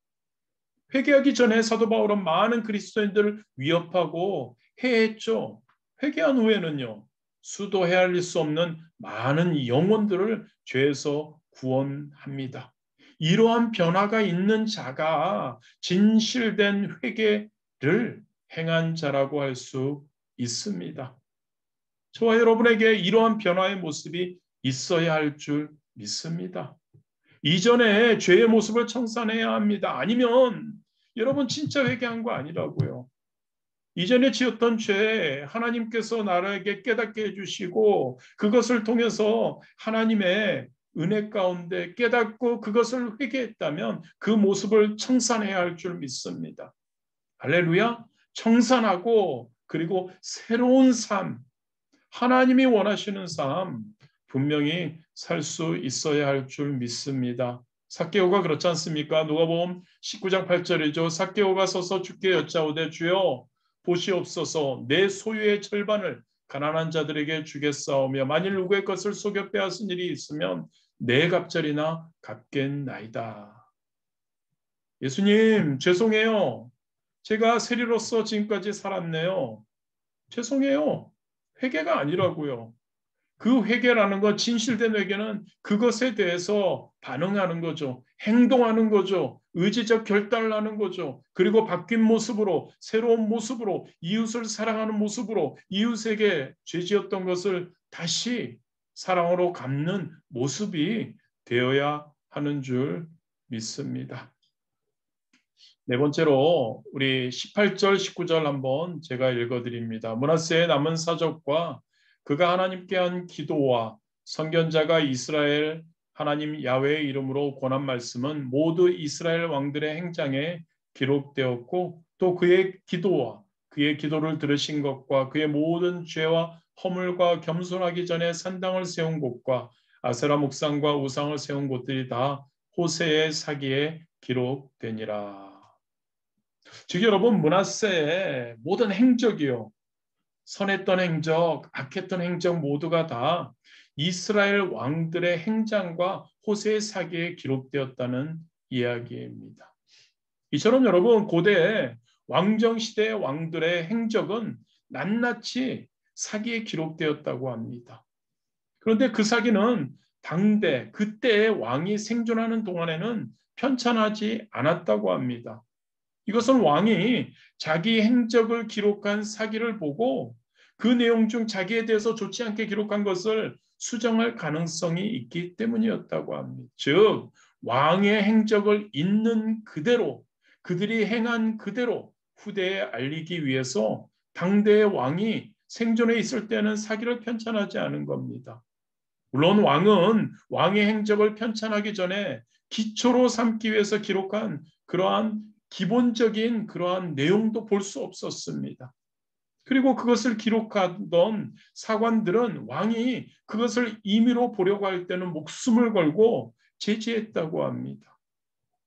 회개하기 전에 사도 바울은 많은 그리스도인들을 위협하고 해했죠. 회개한 후에는요. 수도 헤아릴 수 없는 많은 영혼들을 죄에서 구원합니다. 이러한 변화가 있는 자가 진실된 회개를 행한 자라고 할 수 있습니다. 저와 여러분에게 이러한 변화의 모습이 있어야 할 줄 믿습니다. 이전에 죄의 모습을 청산해야 합니다. 아니면 여러분 진짜 회개한 거 아니라고요. 이전에 지었던 죄 하나님께서 나에게 깨닫게 해주시고 그것을 통해서 하나님의 은혜 가운데 깨닫고 그것을 회개했다면 그 모습을 청산해야 할 줄 믿습니다. 할렐루야. 청산하고 그리고 새로운 삶, 하나님이 원하시는 삶 분명히 살 수 있어야 할 줄 믿습니다. 삭개오가 그렇지 않습니까? 누가복음 19장 8절이죠. 삭개오가 서서 주께 여짜오되 주여 보시옵소서 내 소유의 절반을 가난한 자들에게 주겠사오며 만일 누구의 것을 속여 빼앗은 일이 있으면 내 갑절이나 갚겠나이다. 예수님 죄송해요. 제가 세리로서 지금까지 살았네요. 죄송해요. 회개가 아니라고요. 그 회개라는 것, 진실된 회개는 그것에 대해서 반응하는 거죠. 행동하는 거죠. 의지적 결단을 하는 거죠. 그리고 바뀐 모습으로, 새로운 모습으로, 이웃을 사랑하는 모습으로, 이웃에게 죄지었던 것을 다시 사랑으로 갚는 모습이 되어야 하는 줄 믿습니다. 네 번째로 우리 18절, 19절 한번 제가 읽어드립니다. 므낫세의 남은 사적과 그가 하나님께 한 기도와 선견자가 이스라엘 하나님 야훼의 이름으로 권한 말씀은 모두 이스라엘 왕들의 행장에 기록되었고 또 그의 기도와 그의 기도를 들으신 것과 그의 모든 죄와 허물과 겸손하기 전에 산당을 세운 곳과 아세라 목상과 우상을 세운 곳들이 다 호세의 사기에 기록되니라. 즉 여러분 므낫세의 모든 행적이요. 선했던 행적, 악했던 행적 모두가 다 이스라엘 왕들의 행장과 호세의 사기에 기록되었다는 이야기입니다. 이처럼 여러분 고대 왕정시대의 왕들의 행적은 낱낱이 사기에 기록되었다고 합니다. 그런데 그 사기는 당대 그때의 왕이 생존하는 동안에는 편찬하지 않았다고 합니다. 이것은 왕이 자기 행적을 기록한 사기를 보고 그 내용 중 자기에 대해서 좋지 않게 기록한 것을 수정할 가능성이 있기 때문이었다고 합니다. 즉 왕의 행적을 있는 그대로 그들이 행한 그대로 후대에 알리기 위해서 당대의 왕이 생존해 있을 때는 사기를 편찬하지 않은 겁니다. 물론 왕은 왕의 행적을 편찬하기 전에 기초로 삼기 위해서 기록한 그러한 기본적인 그러한 내용도 볼 수 없었습니다. 그리고 그것을 기록하던 사관들은 왕이 그것을 임의로 보려고 할 때는 목숨을 걸고 제지했다고 합니다.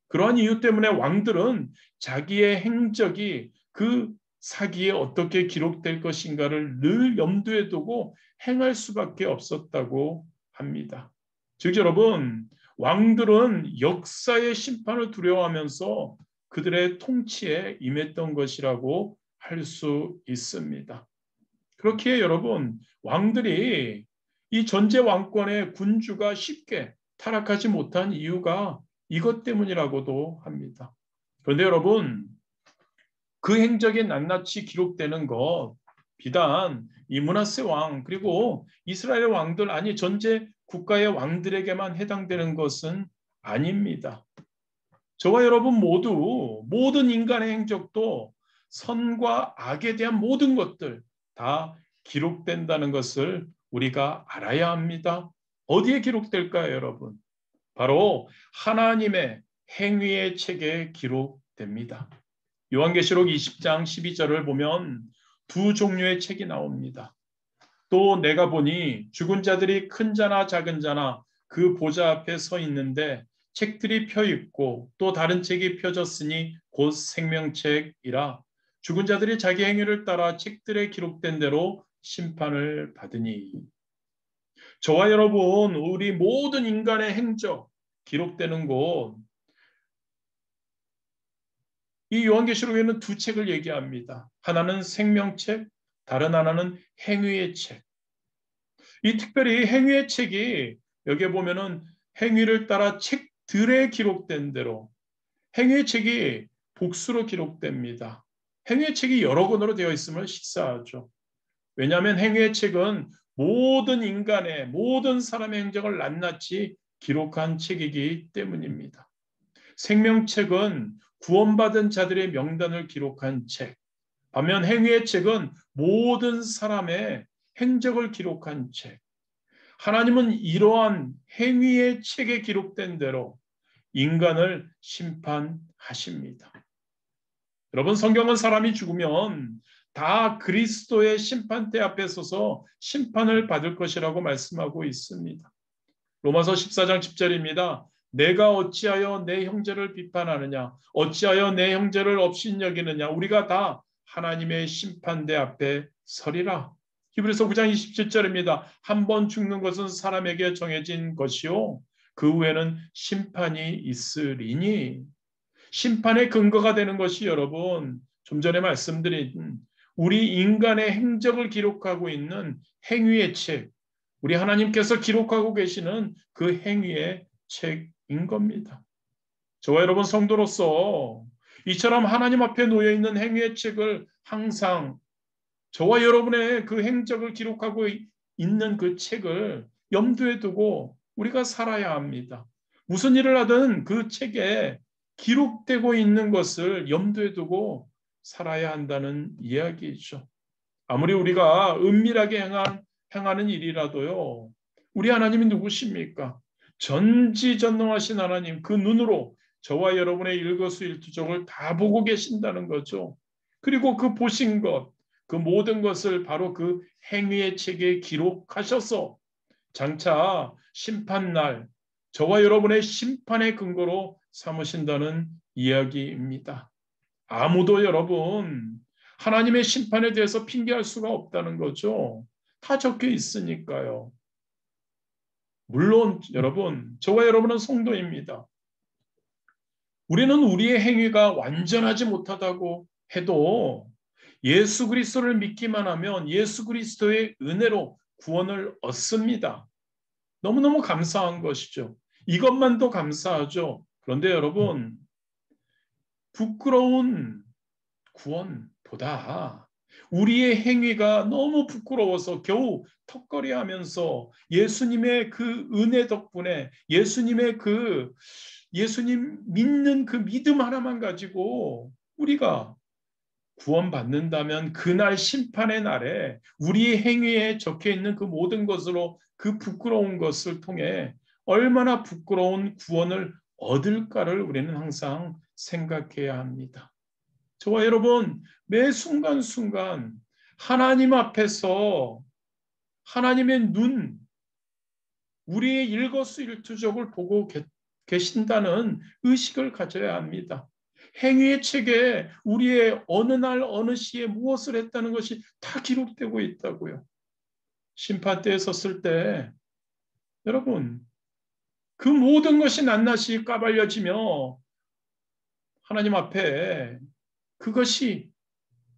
그러한 이유 때문에 왕들은 자기의 행적이 그 사기에 어떻게 기록될 것인가를 늘 염두에 두고 행할 수밖에 없었다고 합니다. 즉 여러분, 왕들은 역사의 심판을 두려워하면서 그들의 통치에 임했던 것이라고 할 수 있습니다. 그렇기에 여러분, 왕들이 이 전제 왕권의 군주가 쉽게 타락하지 못한 이유가 이것 때문이라고도 합니다. 그런데 여러분, 그 행적이 낱낱이 기록되는 것, 비단 이 므낫세 왕 그리고 이스라엘 왕들 아니 전제 국가의 왕들에게만 해당되는 것은 아닙니다. 저와 여러분 모두 모든 인간의 행적도 선과 악에 대한 모든 것들 다 기록된다는 것을 우리가 알아야 합니다. 어디에 기록될까요, 여러분? 바로 하나님의 행위의 책에 기록됩니다. 요한계시록 20장 12절을 보면 두 종류의 책이 나옵니다. 또 내가 보니 죽은 자들이 큰 자나 작은 자나 그 보좌 앞에 서 있는데 책들이 펴 있고 또 다른 책이 펴졌으니 곧 생명책이라 죽은 자들이 자기 행위를 따라 책들에 기록된 대로 심판을 받으니. 저와 여러분, 우리 모든 인간의 행적 기록되는 곳, 이 요한계시록에는 두 책을 얘기합니다. 하나는 생명책, 다른 하나는 행위의 책. 이 특별히 행위의 책이 여기에 보면은 행위를 따라 책들에 기록된 대로 행위의 책이 복수로 기록됩니다. 행위의 책이 여러 권으로 되어 있음을 식사하죠. 왜냐하면 행위의 책은 모든 인간의 모든 사람의 행적을 낱낱이 기록한 책이기 때문입니다. 생명책은 구원받은 자들의 명단을 기록한 책. 반면 행위의 책은 모든 사람의 행적을 기록한 책. 하나님은 이러한 행위의 책에 기록된 대로 인간을 심판하십니다. 여러분, 성경은 사람이 죽으면 다 그리스도의 심판대 앞에 서서 심판을 받을 것이라고 말씀하고 있습니다. 로마서 14장 10절입니다. 내가 어찌하여 내 형제를 비판하느냐? 어찌하여 내 형제를 업신여기느냐? 우리가 다 하나님의 심판대 앞에 서리라. 히브리서 9장 27절입니다. 한 번 죽는 것은 사람에게 정해진 것이요. 그 후에는 심판이 있으리니. 심판의 근거가 되는 것이 여러분, 좀 전에 말씀드린 우리 인간의 행적을 기록하고 있는 행위의 책, 우리 하나님께서 기록하고 계시는 그 행위의 책인 겁니다. 저와 여러분 성도로서 이처럼 하나님 앞에 놓여 있는 행위의 책을 항상 저와 여러분의 그 행적을 기록하고 있는 그 책을 염두에 두고 우리가 살아야 합니다. 무슨 일을 하든 그 책에 기록되고 있는 것을 염두에 두고 살아야 한다는 이야기죠. 아무리 우리가 은밀하게 행하는 일이라도요. 우리 하나님이 누구십니까? 전지전능하신 하나님, 그 눈으로 저와 여러분의 일거수일투족을 다 보고 계신다는 거죠. 그리고 그 보신 것, 그 모든 것을 바로 그 행위의 책에 기록하셔서 장차 심판날 저와 여러분의 심판의 근거로 삼으신다는 이야기입니다. 아무도 여러분 하나님의 심판에 대해서 핑계할 수가 없다는 거죠. 다 적혀 있으니까요. 물론 여러분, 저와 여러분은 성도입니다. 우리는 우리의 행위가 완전하지 못하다고 해도 예수 그리스도를 믿기만 하면 예수 그리스도의 은혜로 구원을 얻습니다. 너무너무 감사한 것이죠. 이것만도 감사하죠. 그런데 여러분, 부끄러운 구원보다 우리의 행위가 너무 부끄러워서 겨우 턱걸이하면서 예수님의 그 은혜 덕분에 예수님 믿는 그 믿음 하나만 가지고 우리가 구원받는다면 그날 심판의 날에 우리의 행위에 적혀 있는 그 모든 것으로 그 부끄러운 것을 통해 얼마나 부끄러운 구원을 얻을까를 우리는 항상 생각해야 합니다. 저와 여러분, 매 순간순간 하나님 앞에서 하나님의 눈, 우리의 일거수일투족을 보고 계신다는 의식을 가져야 합니다. 행위의 책에 우리의 어느 날 어느 시에 무엇을 했다는 것이 다 기록되고 있다고요. 심판대에 섰을 때 여러분 그 모든 것이 낱낱이 까발려지며 하나님 앞에 그것이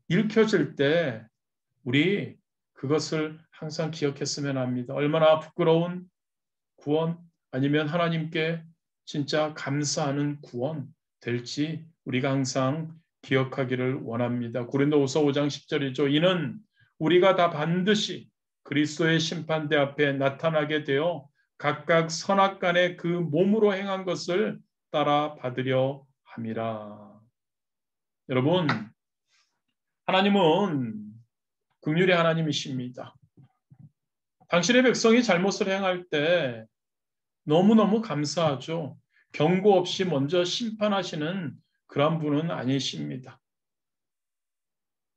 읽혀질 때 우리 그것을 항상 기억했으면 합니다. 얼마나 부끄러운 구원 아니면 하나님께 진짜 감사하는 구원 될지 우리가 항상 기억하기를 원합니다. 고린도후서 5장 10절이죠. 이는 우리가 다 반드시 그리스도의 심판대 앞에 나타나게 되어 각각 선악간에 그 몸으로 행한 것을 따라 받으려 함이라. 여러분, 하나님은 긍휼의 하나님이십니다. 당신의 백성이 잘못을 행할 때 너무너무 감사하죠. 경고 없이 먼저 심판하시는 그런 분은 아니십니다.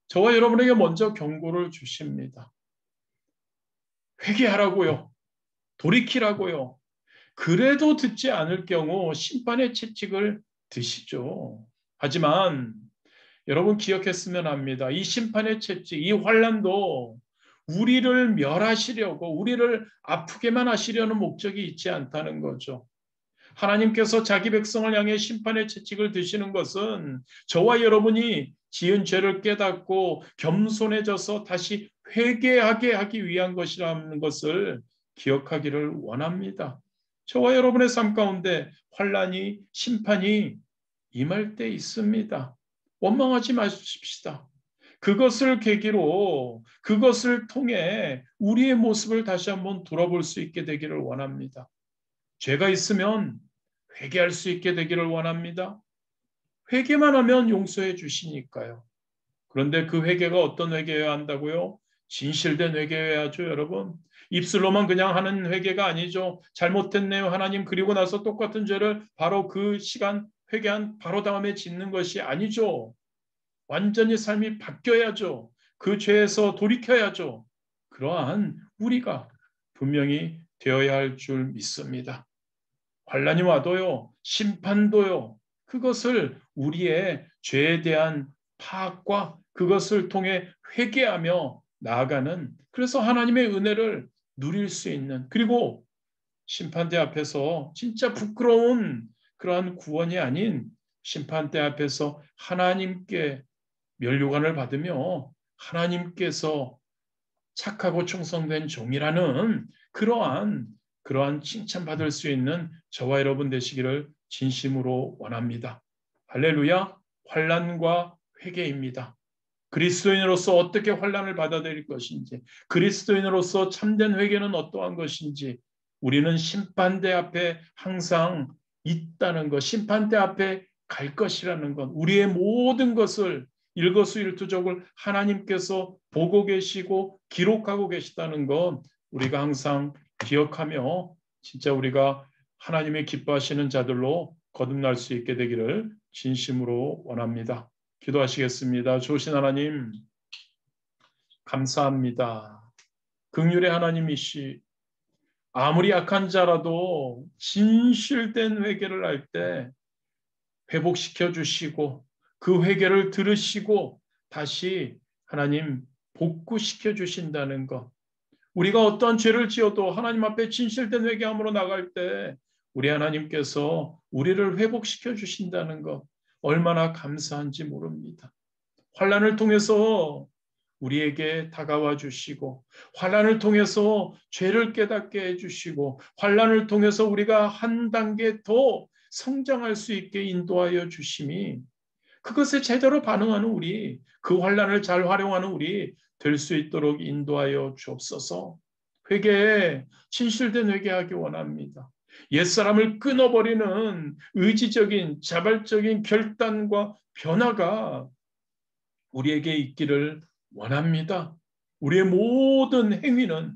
저와 여러분에게 먼저 경고를 주십니다. 회개하라고요. 돌이키라고요. 그래도 듣지 않을 경우 심판의 채찍을 드시죠. 하지만 여러분 기억했으면 합니다. 이 심판의 채찍, 이 환난도 우리를 멸하시려고 우리를 아프게만 하시려는 목적이 있지 않다는 거죠. 하나님께서 자기 백성을 향해 심판의 채찍을 드시는 것은 저와 여러분이 지은 죄를 깨닫고 겸손해져서 다시 회개하게 하기 위한 것이라는 것을 기억하기를 원합니다. 저와 여러분의 삶 가운데 환난이 심판이 임할 때 있습니다. 원망하지 마십시다. 그것을 계기로 그것을 통해 우리의 모습을 다시 한번 돌아볼 수 있게 되기를 원합니다. 죄가 있으면 회개할 수 있게 되기를 원합니다. 회개만 하면 용서해 주시니까요. 그런데 그 회개가 어떤 회개여야 한다고요? 진실된 회개여야죠, 여러분. 입술로만 그냥 하는 회개가 아니죠. 잘못했네요, 하나님. 그리고 나서 똑같은 죄를 바로 그 시간 회개한 바로 다음에 짓는 것이 아니죠. 완전히 삶이 바뀌어야죠. 그 죄에서 돌이켜야죠. 그러한 우리가 분명히 되어야 할 줄 믿습니다. 환난이 와도요, 심판도요, 그것을 우리의 죄에 대한 파악과 그것을 통해 회개하며 나아가는, 그래서 하나님의 은혜를 누릴 수 있는, 그리고 심판대 앞에서 진짜 부끄러운 그러한 구원이 아닌 심판대 앞에서 하나님께 면류관을 받으며 하나님께서 착하고 충성된 종이라는 그러한 칭찬받을 수 있는 저와 여러분 되시기를 진심으로 원합니다. 할렐루야. 환난과 회개입니다. 그리스도인으로서 어떻게 환난을 받아들일 것인지, 그리스도인으로서 참된 회개는 어떠한 것인지, 우리는 심판대 앞에 항상 있다는 것, 심판대 앞에 갈 것이라는 것, 우리의 모든 것을 일거수일투족을 하나님께서 보고 계시고 기록하고 계시다는 것 우리가 항상 기억하며 진짜 우리가 하나님의 기뻐하시는 자들로 거듭날 수 있게 되기를 진심으로 원합니다. 기도하시겠습니다. 좋으신 하나님 감사합니다. 긍휼의 하나님이시 아무리 약한 자라도 진실된 회개를 할 때 회복시켜 주시고 그 회개를 들으시고 다시 하나님 복구시켜 주신다는 것. 우리가 어떠한 죄를 지어도 하나님 앞에 진실된 회개함으로 나갈 때 우리 하나님께서 우리를 회복시켜 주신다는 것. 얼마나 감사한지 모릅니다. 환난을 통해서 우리에게 다가와 주시고 환난을 통해서 죄를 깨닫게 해주시고 환난을 통해서 우리가 한 단계 더 성장할 수 있게 인도하여 주심이 그것에 제대로 반응하는 우리, 그 환난을 잘 활용하는 우리 될 수 있도록 인도하여 주옵소서. 회개에 진실된 회개하기 원합니다. 옛사람을 끊어버리는 의지적인 자발적인 결단과 변화가 우리에게 있기를 원합니다. 우리의 모든 행위는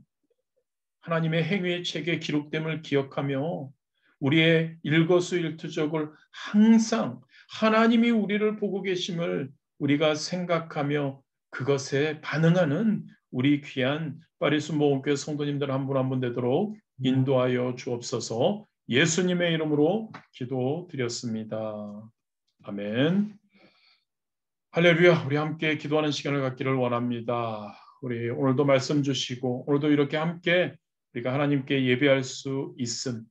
하나님의 행위의 책에 기록됨을 기억하며 우리의 일거수일투족을 항상 하나님이 우리를 보고 계심을 우리가 생각하며 그것에 반응하는 우리 귀한 파리순복음교회 성도님들 한 분 한 분 되도록 인도하여 주옵소서. 예수님의 이름으로 기도드렸습니다. 아멘. 할렐루야. 우리 함께 기도하는 시간을 갖기를 원합니다. 우리 오늘도 말씀 주시고 오늘도 이렇게 함께 우리가 하나님께 예배할 수 있음,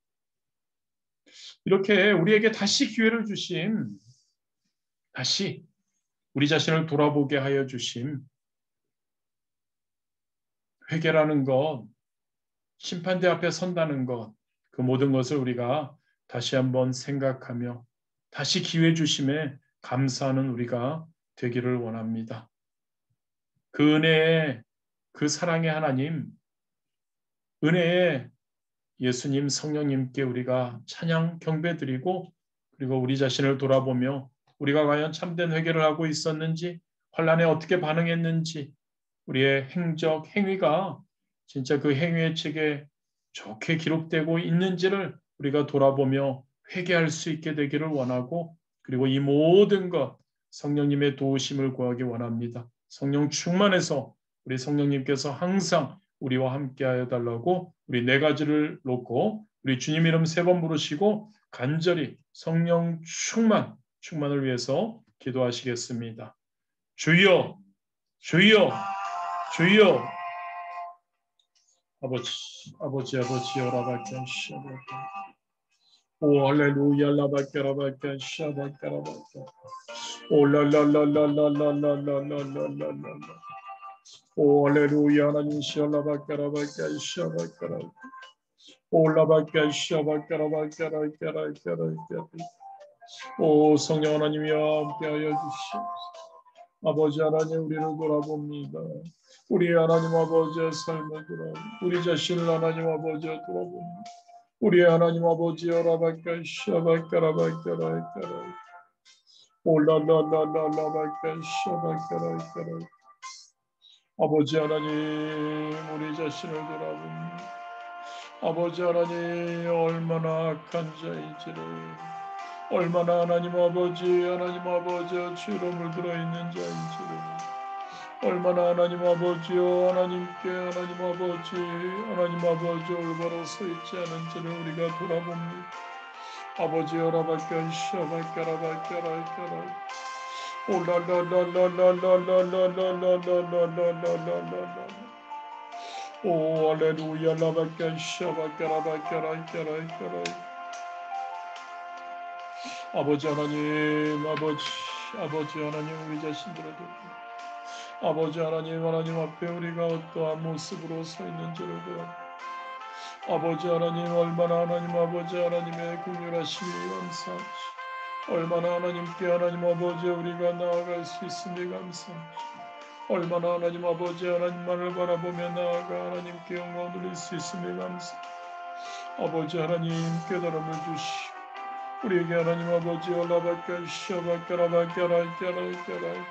이렇게 우리에게 다시 기회를 주심, 다시 우리 자신을 돌아보게 하여 주심, 회개라는 것, 심판대 앞에 선다는 것, 그 모든 것을 우리가 다시 한번 생각하며 다시 기회 주심에 감사하는 우리가 되기를 원합니다. 그 은혜의, 그 사랑의 하나님, 은혜의 예수님, 성령님께 우리가 찬양 경배드리고, 그리고 우리 자신을 돌아보며 우리가 과연 참된 회개를 하고 있었는지, 환난에 어떻게 반응했는지, 우리의 행적, 행위가 진짜 그 행위의 책에 좋게 기록되고 있는지를 우리가 돌아보며 회개할 수 있게 되기를 원하고, 그리고 이 모든 것 성령님의 도우심을 구하기 원합니다. 성령 충만해서 우리 성령님께서 항상 우리와 함께하여 달라고 우리 네 가지를 놓고 우리 주님 이름 3번 부르시고 간절히 성령 충만을 위해서 기도하시겠습니다. 주여, 주여, 주여. 아버지, 오라바케 샤바케. 오 할렐루야 라바케라바케 샤바케라바케. 오 라라라라라라라라라라라라. 오 할렐루야 하나님 샤라바케라바케 샤바케라. 오 라바케 샤바케라바케라케라케라케라. 오 성령 하나님이여 함께하여 주시옵소서. 아버지 하나님 우리를 돌아봅니다. 우리 하나님 아버지의 삶을 돌아봅니다. 우리 자신을 하나님 아버지에 돌아봅니다. 우리 하나님 아버지여 라바케 샤바케라바케라케라. 올라라라라라바케 샤바케라케라. 아버지 하나님 우리 자신을 돌아봅니다. 아버지 하나님 얼마나 악한 자인지를, 얼마나 하나님 아버지의 죄로 물들어 있는 자인지를, 얼마나 하나님 아버지요 하나님 아버지 올바로 서 있지 않은지를 우리가 돌아봅니다. 아버지여 라바케 샤바케라바케라케라. 올라라라라라라라라라라라라라라라라. 오 할렐루야 라바케 샤바케라바케라케라케라. 아버지 하나님 아버지 하나님 우리 자신들을 돕고, 아버지 하나님 앞에 우리가 어떠한 모습으로 서 있는지를 보아, 아버지 하나님 얼마나 하나님 아버지 하나님의 긍휼하심이 감사하시, 얼마나 하나님께 하나님 아버지 우리가 나아갈 수 있음에 감사하시, 얼마나 하나님 아버지 하나님만을 바라보며 나아가 하나님께 영광 돌릴 수 있음에 감사하시. 아버지 하나님 깨달음을 주시오. 우리에게 하나님 아버지 올라바케 샤바케라바케라케라케라.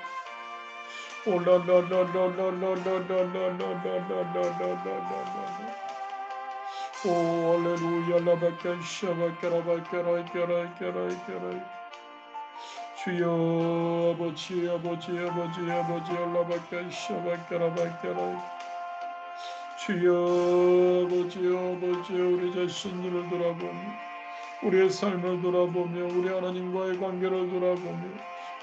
올라라라라라라라라라라라라라라라라. 오 할렐루야 라바케 샤바케라바케라케라케라케라. 주여 아버지 올라바케 샤바케라바케라. 주여 아버지 우리 자신들을 돌아보며 우리의 삶을 돌아보며 우리 하나님과의 관계를 돌아보며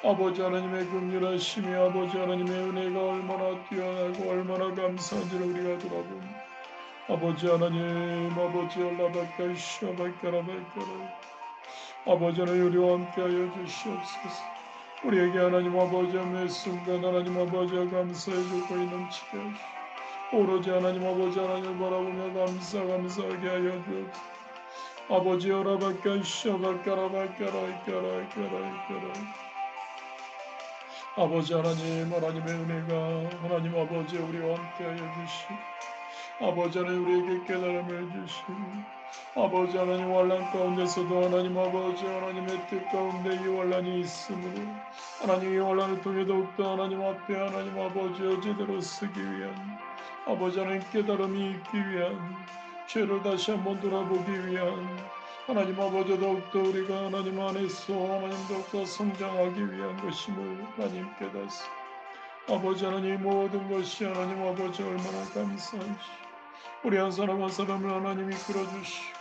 아버지 하나님의 긍휼하심이 아버지 하나님의 은혜가 얼마나 뛰어나고 얼마나 감사한지를 우리가 돌아보며 아버지 하나님 아버지 올라바케 샤바케라바케라. 아버지 하나님 우리와 함께하여 주시옵소서. 우리에게 하나님 아버지 매 순간 하나님 아버지와 감사해 주고 넘치게 하시오. 오로지 하나님 아버지 하나님을 바라보며 감사하게 하여 주옵소서. 아버지 오라바케 샤바케라바케라케라케라. 아버지 하나님의 은혜가 하나님 아버지 우리와 함께하여 주시고, 아버지 하나님 우리에게 깨달음을 주시고, 아버지 하나님 환난 가운데서도 하나님 아버지 하나님의 뜻 가운데 이 환난이 있으므로 하나님 이 환난을 통해 더욱더 하나님 앞에 하나님 아버지여 제대로 서기 위한 아버지 하나님 깨달음이 있기 위한, 죄를 다시 한번 돌아보기 위한 하나님 아버지 더욱더 우리가 하나님 안에서 하나님 더욱더 성장하기 위한 것임을 하나님 깨닫습니다. 아버지 하나님 모든 것이 하나님 아버지 얼마나 감사한지 우리 한 사람 한 사람을 하나님 이끌어 주시고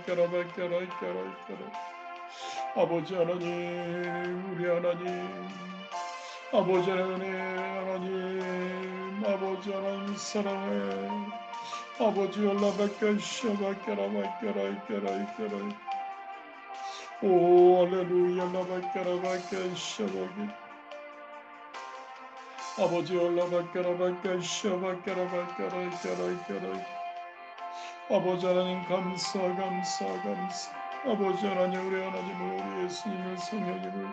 아버지 하나님, 우리 하나님, 아버지 하나님, 아버지 하나님 사랑해. 아버지 연락할게 샤바까라바까라이까라이까라이. 오 할렐루야 라바까라바까 샤바기. 아버지 연락할까라바까 샤바까라바까라이까라이까라이. 아버지 하나님 감사. 아버지 하나님 우리 하나님을 우리 예수님을 성령님을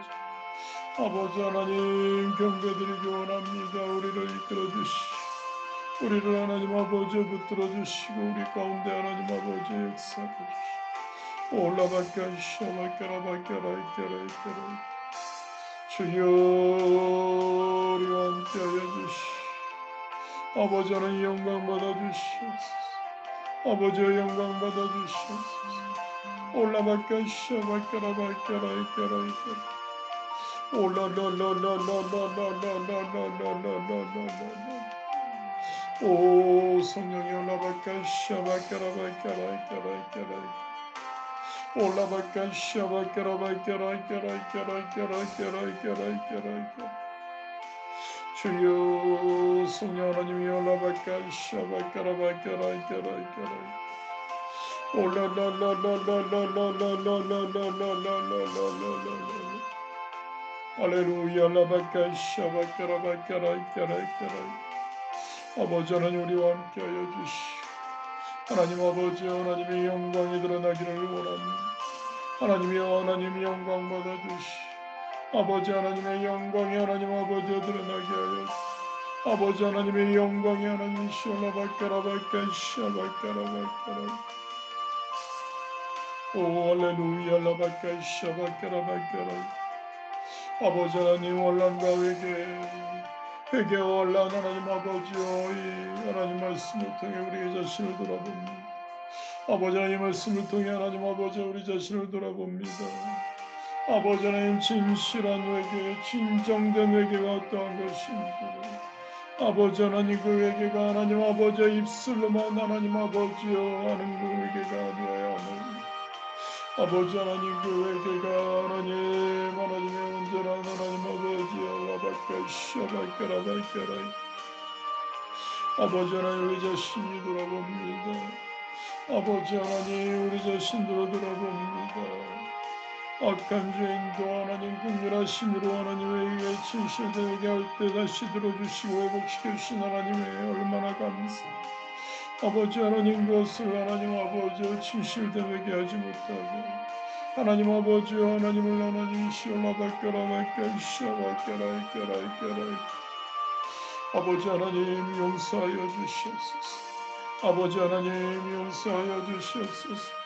아버지 하나님 경배드리기 원합니다. 우리를 이끌어 주시고 우리를 하나님 아버지 붙들어 주시고 우리 가운데 하나님 아버지 역사해 주시고 올라갈까 샤바까라바까라이까라이까라이. 주여 우리와 함께하여 주시고 아버지 하나님 영광 받아주시옵소서. 아버지의 영광 받아주시옵소서. 올라갈까 샤바까라바까라이까라이까라이. 올라라라라라라라라라라라라라라라. 오 성령이 올라갈까 샤바까라바까라이까라이까라이. 올라갈까 샤바까라바까라이까라이까라이까라이까라이까라이까라이. 주여 성령 하나님이 올라갈까 샤바까라바까라이까라이까라이. 올라라라라라라라라라라라라라라라라라라. 할렐루야 라바까 샤바까라바까라이까라이까라이. 아버지 하나님 우리와 함께하여 주시오. 하나님 아버지 하나님의 영광이 드러나기를 원합니다. 하나님의 영광 받아주시오. 아버지 하나님의 영광이 하나님 아버지에 드러나게 하여 아버지 하나님의 영광이 하나님 시올라바까라바까 샤바까라바까라. 오 할렐루야 라바까 샤바까라바까라. 아버지 하나님 원란과 회개와 원란 하나님 아버지여 이 하나님 말씀을 통해 우리 자신을 돌아봅니다. 아버지 하나님 말씀을 통해 하나님 아버지 우리 자신을 돌아봅니다. 아버지 하나님 진실한 회개 진정된 회개가 어떠한 것인지 아버지 하나님 그 회개가 하나님 아버지의 입술로만 하나님 아버지여 하는 그 회개가 아니어야 하는 아버지 하나님 그 회개가 하나님의 온전한 하나님 아버지여 라바까 샤바까라바까라이. 아버지 하나님 우리 자신이 돌아봅니다. 아버지 하나님 우리 자신으로 돌아봅니다. 악한 죄인도 하나님 긍휼하심으로 하나님에게 진실되게 할 때 다시 들어주시고 회복시켜주신 하나님의 얼마나 감사. 아버지 하나님 그것을 하나님 아버지여 진실되게 하지 못하고 하나님 아버지여 하나님을 하나님 시올라바까라바까 샤바까라이까라이까라이. 아버지 하나님 용서하여 주시옵소서. 아버지 하나님 용서하여 주시옵소서.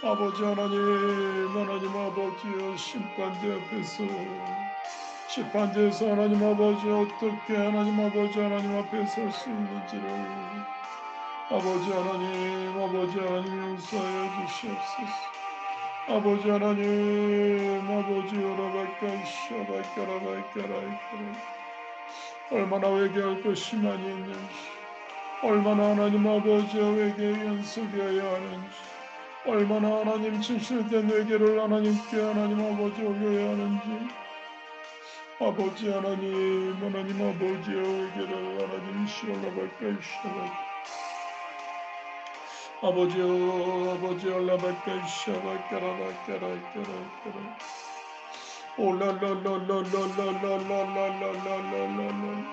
아버지 하나님 아버지여, 심판대 앞에서 심판대에서 하나님 아버지 어떻게 하나님 아버지 하나님 앞에 설 수 있는지를 아버지 하나님 용서하여 주시옵소서. 아버지 하나님 아버지 오라바까 샤바까라바까라이까라, 얼마나 회개할 것이 많이 있는지, 얼마나 하나님 아버지와 회개에 연속해야 하는지, 얼마나 하나님 진실된 회개를 하나님께 하나님 아버지 올려야 하는지, 아버지 하나님 아버지와 회개를 하나님 시올라바까 샤바, 아버지 올라바까 샤바까라바까라이까라이까라, 올랄랄랄랄랄랄랄랄랄랄랄랄랄,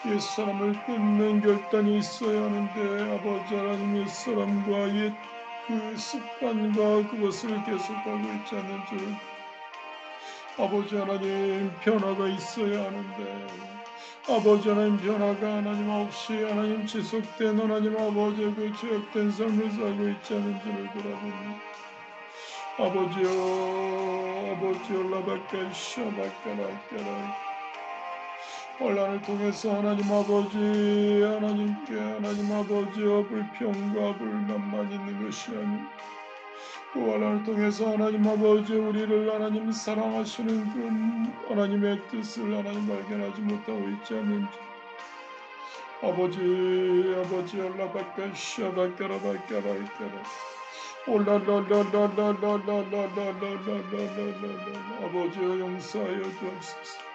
옛사람을 끊는 결단이 있어야 하는데 아버지 하나님 옛사람과 옛 그 습관과 그것을 계속하고 있지 않는 줄, 아버지 하나님 변화가 있어야 하는데 아버지 하나님 변화가 하나님 없이 하나님 지속된 하나님 아버지 그 죄악된 삶을 살고 있지 않은 줄을 돌아보니 아버지여 라바까 샤바까라까라, 혼란을 통해서 하나님 아버지 하나님께 하나님 아버지와 불평과 불만만 있는 것이 아니고 그 혼란을 통해서 하나님 아버지 우리를 하나님 사랑하시는 그 하나님의 뜻을 하나님 발견하지 못하고 있지 않는지, 아버지 올라바까 샤바까라바까라이까라, 올라라라라라라라라라라라라라라, 아버지여 용서하여 주옵소서.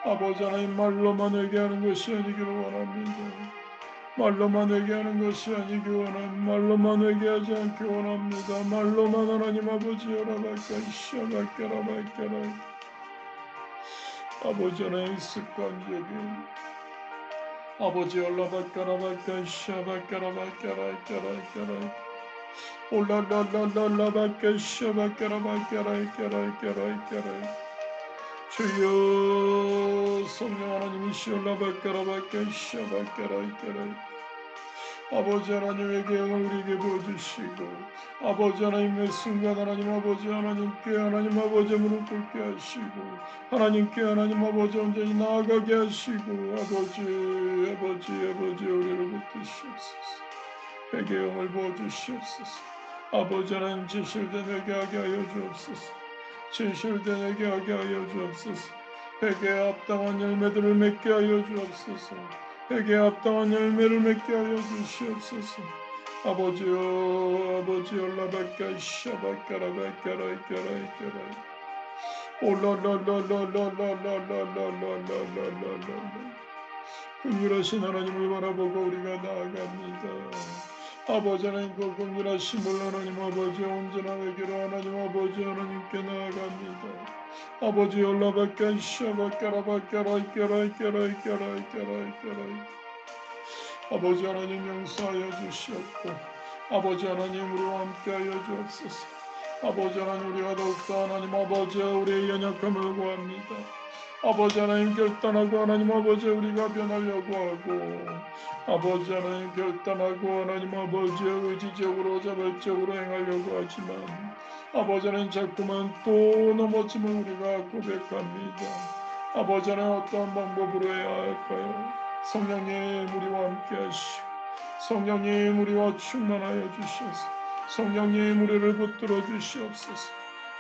아버지 하나님 말로만 회개하는 것이 아니기를 원합니다. 말로만 회개하는 것이 아니기 원합니다. 말로만 회개하지 않기 원합니다. 말로만 하나님 아버지 여라바까 샤바까라바까라, 아버지 하나님 습관적인 아버지 올라바까라바까 샤바까라바까라이까라이까라, 올라라라라라바까 샤바까라바까라이까라이까라이까라, 주여 성령 하나님이시여 라바까라바까 샤바까라이까라, 아버지 하나님에게 영을 우리에게 보여주시고 아버지 하나님의 순간 하나님 아버지 하나님께 하나님 아버지 무릎 꿇게 하시고 하나님께 하나님 아버지 온전히 나아가게 하시고 아버지 우리를 붙드시옵소서. 회개의 영을 보여주시옵소서. 아버지 하나님 진실된 회개하게 하여 주옵소서. 진실된 회개하게 하여 주옵소서. 회개에 합당한 열매들을 맺게 하여 주옵소서. 회개에 합당한 열매를 맺게 하여 주시옵소서. 아버지여 라바까 샤바까라바까라이까라이까라, 올라라라라라라라라라라라라라, 긍휼하신 하나님을 바라보고 우리가 나아갑니다. 아버지 하나님 그 긍휼하심을 하나님 아버지 온전한 회개로 하나님 아버지 하나님께 나아갑니다. 아버지 올라바까 샤바까라바까라이까라이까라이까라이까라이까라이까라, 아버지 하나님 용서하여 주시옵고 아버지 하나님 우리와 함께하여 주옵소서. 아버지 하나님 우리가 더욱더 하나님 아버지 우리의 연약함을 구합니다. 아버지 하나님 결단하고 하나님 아버지 우리가 변하려고 하고 아버지 하나님 결단하고 하나님 아버지 의지적으로 자발적으로 행하려고 하지만 아버지 하나님 자꾸만 또 넘어짐을 우리가 고백합니다. 아버지 하나님 어떠한 방법으로 해야 할까요? 성령님 우리와 함께 하시고 성령님 우리와 충만하여 주셔서 성령님 우리를 붙들어 주시옵소서.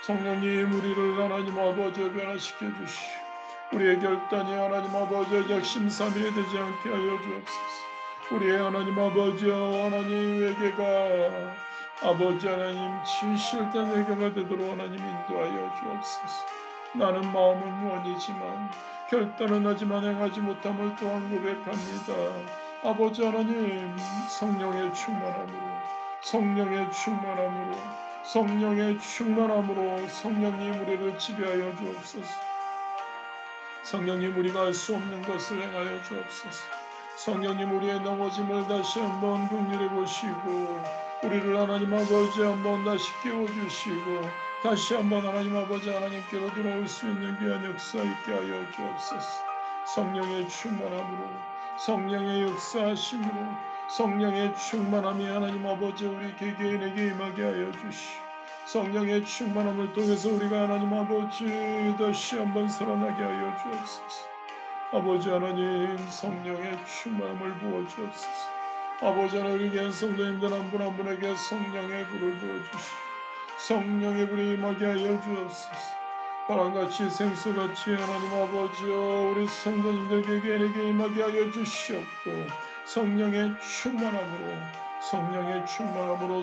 성령님 우리를 하나님 아버지 변화시켜 주시고 우리의 결단이 하나님 아버지의 적심삼이 되지 않게 하여 주옵소서. 우리의 하나님 아버지와 하나님 회개가 아버지 하나님 진실된 회개가 되도록 하나님 인도하여 주옵소서. 나는 마음은 원이지만 결단은 하지만 행하지 못함을 또한 고백합니다. 아버지 하나님 성령의 충만함으로 성령님 우리를 지배하여 주옵소서. 성령님 우리가 할 수 없는 것을 행하여 주옵소서. 성령님 우리의 넘어짐을 다시 한번 긍휼히 보시고 우리를 하나님 아버지 한번 다시 깨워주시고 다시 한번 하나님 아버지 하나님께로 돌아올 수 있는 귀한 역사 있게 하여 주옵소서. 성령의 충만함으로, 성령의 역사하심으로, 성령의 충만함이 하나님 아버지 우리 개개인에게 임하게 하여 주시오. 성령의 충만함을 통해서 우리가 하나님 아버지 다시 한번 살아나게 하여 주옵소서. 아버지 하나님 성령의 충만함을 부어주옵소서. 아버지 하나님 우리 성도님들 한 분 한 분에게 성령의 불을 부어주시오. 성령의 불이 임하게 하여 주옵소서. 바람같이 생수같이 하나님 아버지여 우리 성도님들에게 임하게 하여 주시옵고 성령의 충만함으로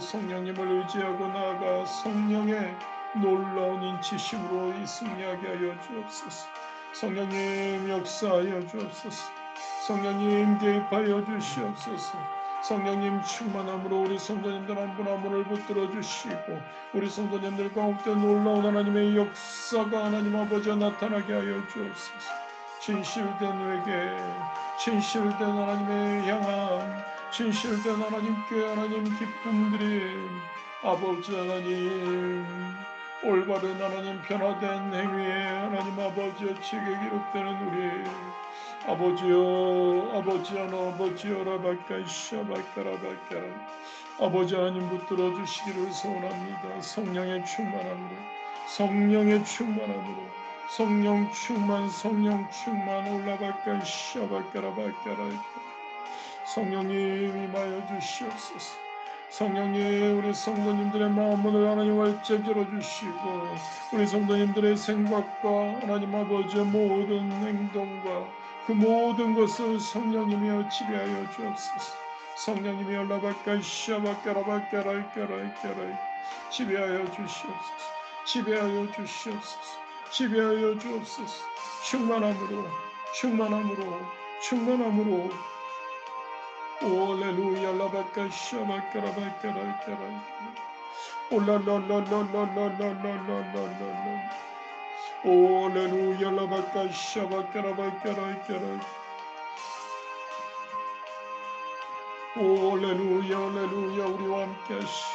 성령님을 의지하고 나아가 성령의 놀라운 인치심으로 이 승리하게 하여 주옵소서. 성령님 역사하여 주옵소서. 성령님 개입하여 주시옵소서. 성령님 충만함으로 우리 성도님들 한 분 한 분을 붙들어 주시고 우리 성도님들 가운데 놀라운 하나님의 역사가 하나님 아버지 나타나게 하여 주옵소서. 진실된 회개, 진실된 하나님의 향함, 진실된 하나님께 하나님 기쁨들이 아버지 하나님 올바른 하나님 변화된 행위에 하나님 아버지의 책에 기록되는 우리 아버지여 라바카샤바카라바카라 아버지 하나님 붙들어 주시기를 소원합니다. 성령 충만 올라바카샤바카라바카라 성령님 임하여 주시옵소서. 성령님 우리 성도님들의 마음을 하나님 활짝 열어주시고 우리 성도님들의 생각과 하나님 아버지의 모든 행동과 그 모든 것을 성령님이여 지배하여 주옵소서. 성령님이 올라바까 샤바까라바까라이까라이까라이 지배하여 주시옵소서. 지배하여 주옵소서. 충만함으로 올렐루야 라바까 샤바까라바까라이까라이 올랄랄랄랄랄랄랄랄랄랄랄 올렐루야 라바까 샤바까라바까라이까라이 올렐루야 우리와 함께 하시오.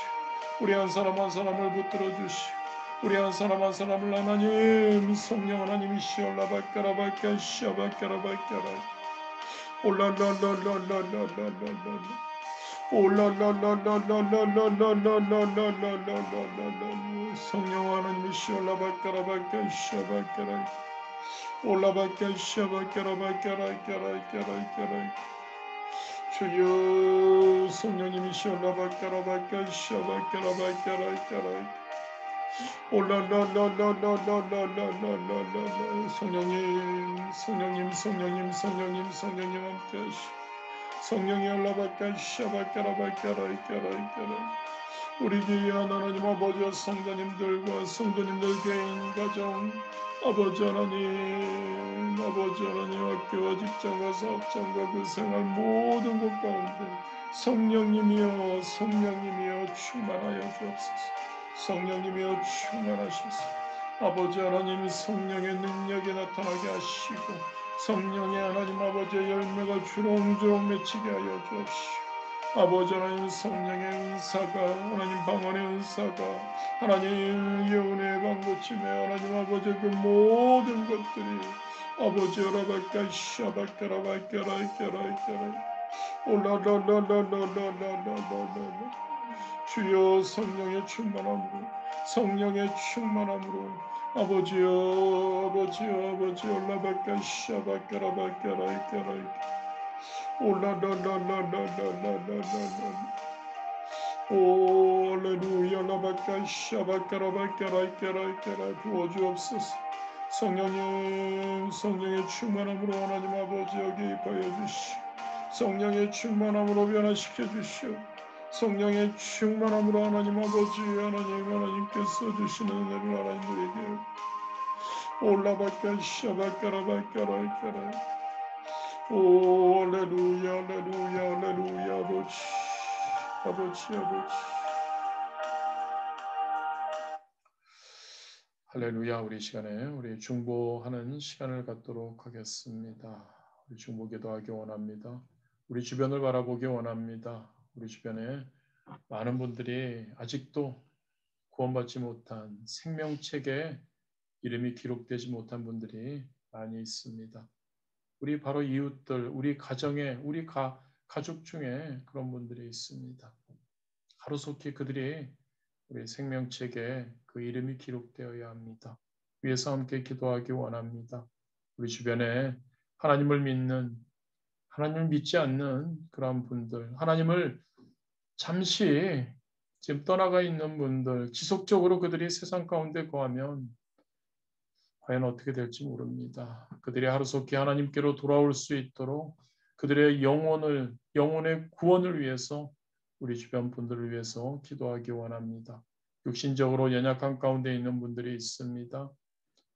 우리 한 사람 한 사람을 붙들어 주시오. 우리 한 사람 한 사람을 하나님 성령 하나님이시여 라바까라바까 샤바까라바까라이 올랄랄랄랄랄랄랄랄 올랄랄랄랄랄랄랄랄랄랄랄랄랄 성령 하나님이시여 라바까라바까 샤바까라이 올라바까 샤바까라바까라이까라이까라이까라이 주여 성령님이시여 라바까라바까 샤바까라바까라이까라이 올랄랄랄랄랄랄랄랄랄랄 성령님 함께 하시오. 성령이 올라바까 샤바까라바까라이까라이까라이 우리 귀한 하나님 아버지와 성도님들과 성도님들 개인 가정 아버지 하나님 학교와 직장과 사업장과 그 생활 모든 것 가운데 성령님이여 충만하여 주옵소서. 성령님이여 충만하셔서 아버지 하나님 성령의 능력이 나타나게 하시고 성령의 하나님 아버지의 열매가 주렁주렁 맺히게 하여 주옵시오. 아버지 하나님 성령의 은사가 하나님 방언의 은사가 하나님 예언의 방고침에 하나님 아버지 그 모든 것들이 아버지 라바까 샤바까라바까라이까라이까라이 올라라라라라라라라라라 주여 성령의 충만함으로 아버지여 라바까 샤바까라바까라이까라이 올라라라라라라라라라 올렐루야 라바까 샤바까라바까라이까라이까라 부어주옵소서. 성령의 충만함으로 하나님 아버지 여기 입하여 주시오. 성령의 충만함으로 변화시켜 주시오. 성령의 충만함으로 하나님 아버지 하나님께서 주시는 은혜를 하나님 우리에게 올라바까 샤바까라바까라이까라 올렐루야 아버지 할렐루야. 우리 시간에 우리 중보하는 시간을 갖도록 하겠습니다. 우리 중보 기도하기 원합니다. 우리 주변을 바라보기 원합니다. 우리 주변에 많은 분들이 아직도 구원받지 못한 생명책에 이름이 기록되지 못한 분들이 많이 있습니다. 우리 바로 이웃들, 우리 가정에, 우리 가족 중에 그런 분들이 있습니다. 하루속히 그들이 우리 생명책에 그 이름이 기록되어야 합니다. 위에서 함께 기도하기 원합니다. 우리 주변에 하나님을 믿는, 하나님을 믿지 않는 그런 분들, 하나님을 잠시 지금 떠나가 있는 분들, 지속적으로 그들이 세상 가운데 거하면 과연 어떻게 될지 모릅니다. 그들이 하루속히 하나님께로 돌아올 수 있도록 그들의 영혼의 구원을 위해서 우리 주변 분들을 위해서 기도하기 원합니다. 육신적으로 연약한 가운데 있는 분들이 있습니다.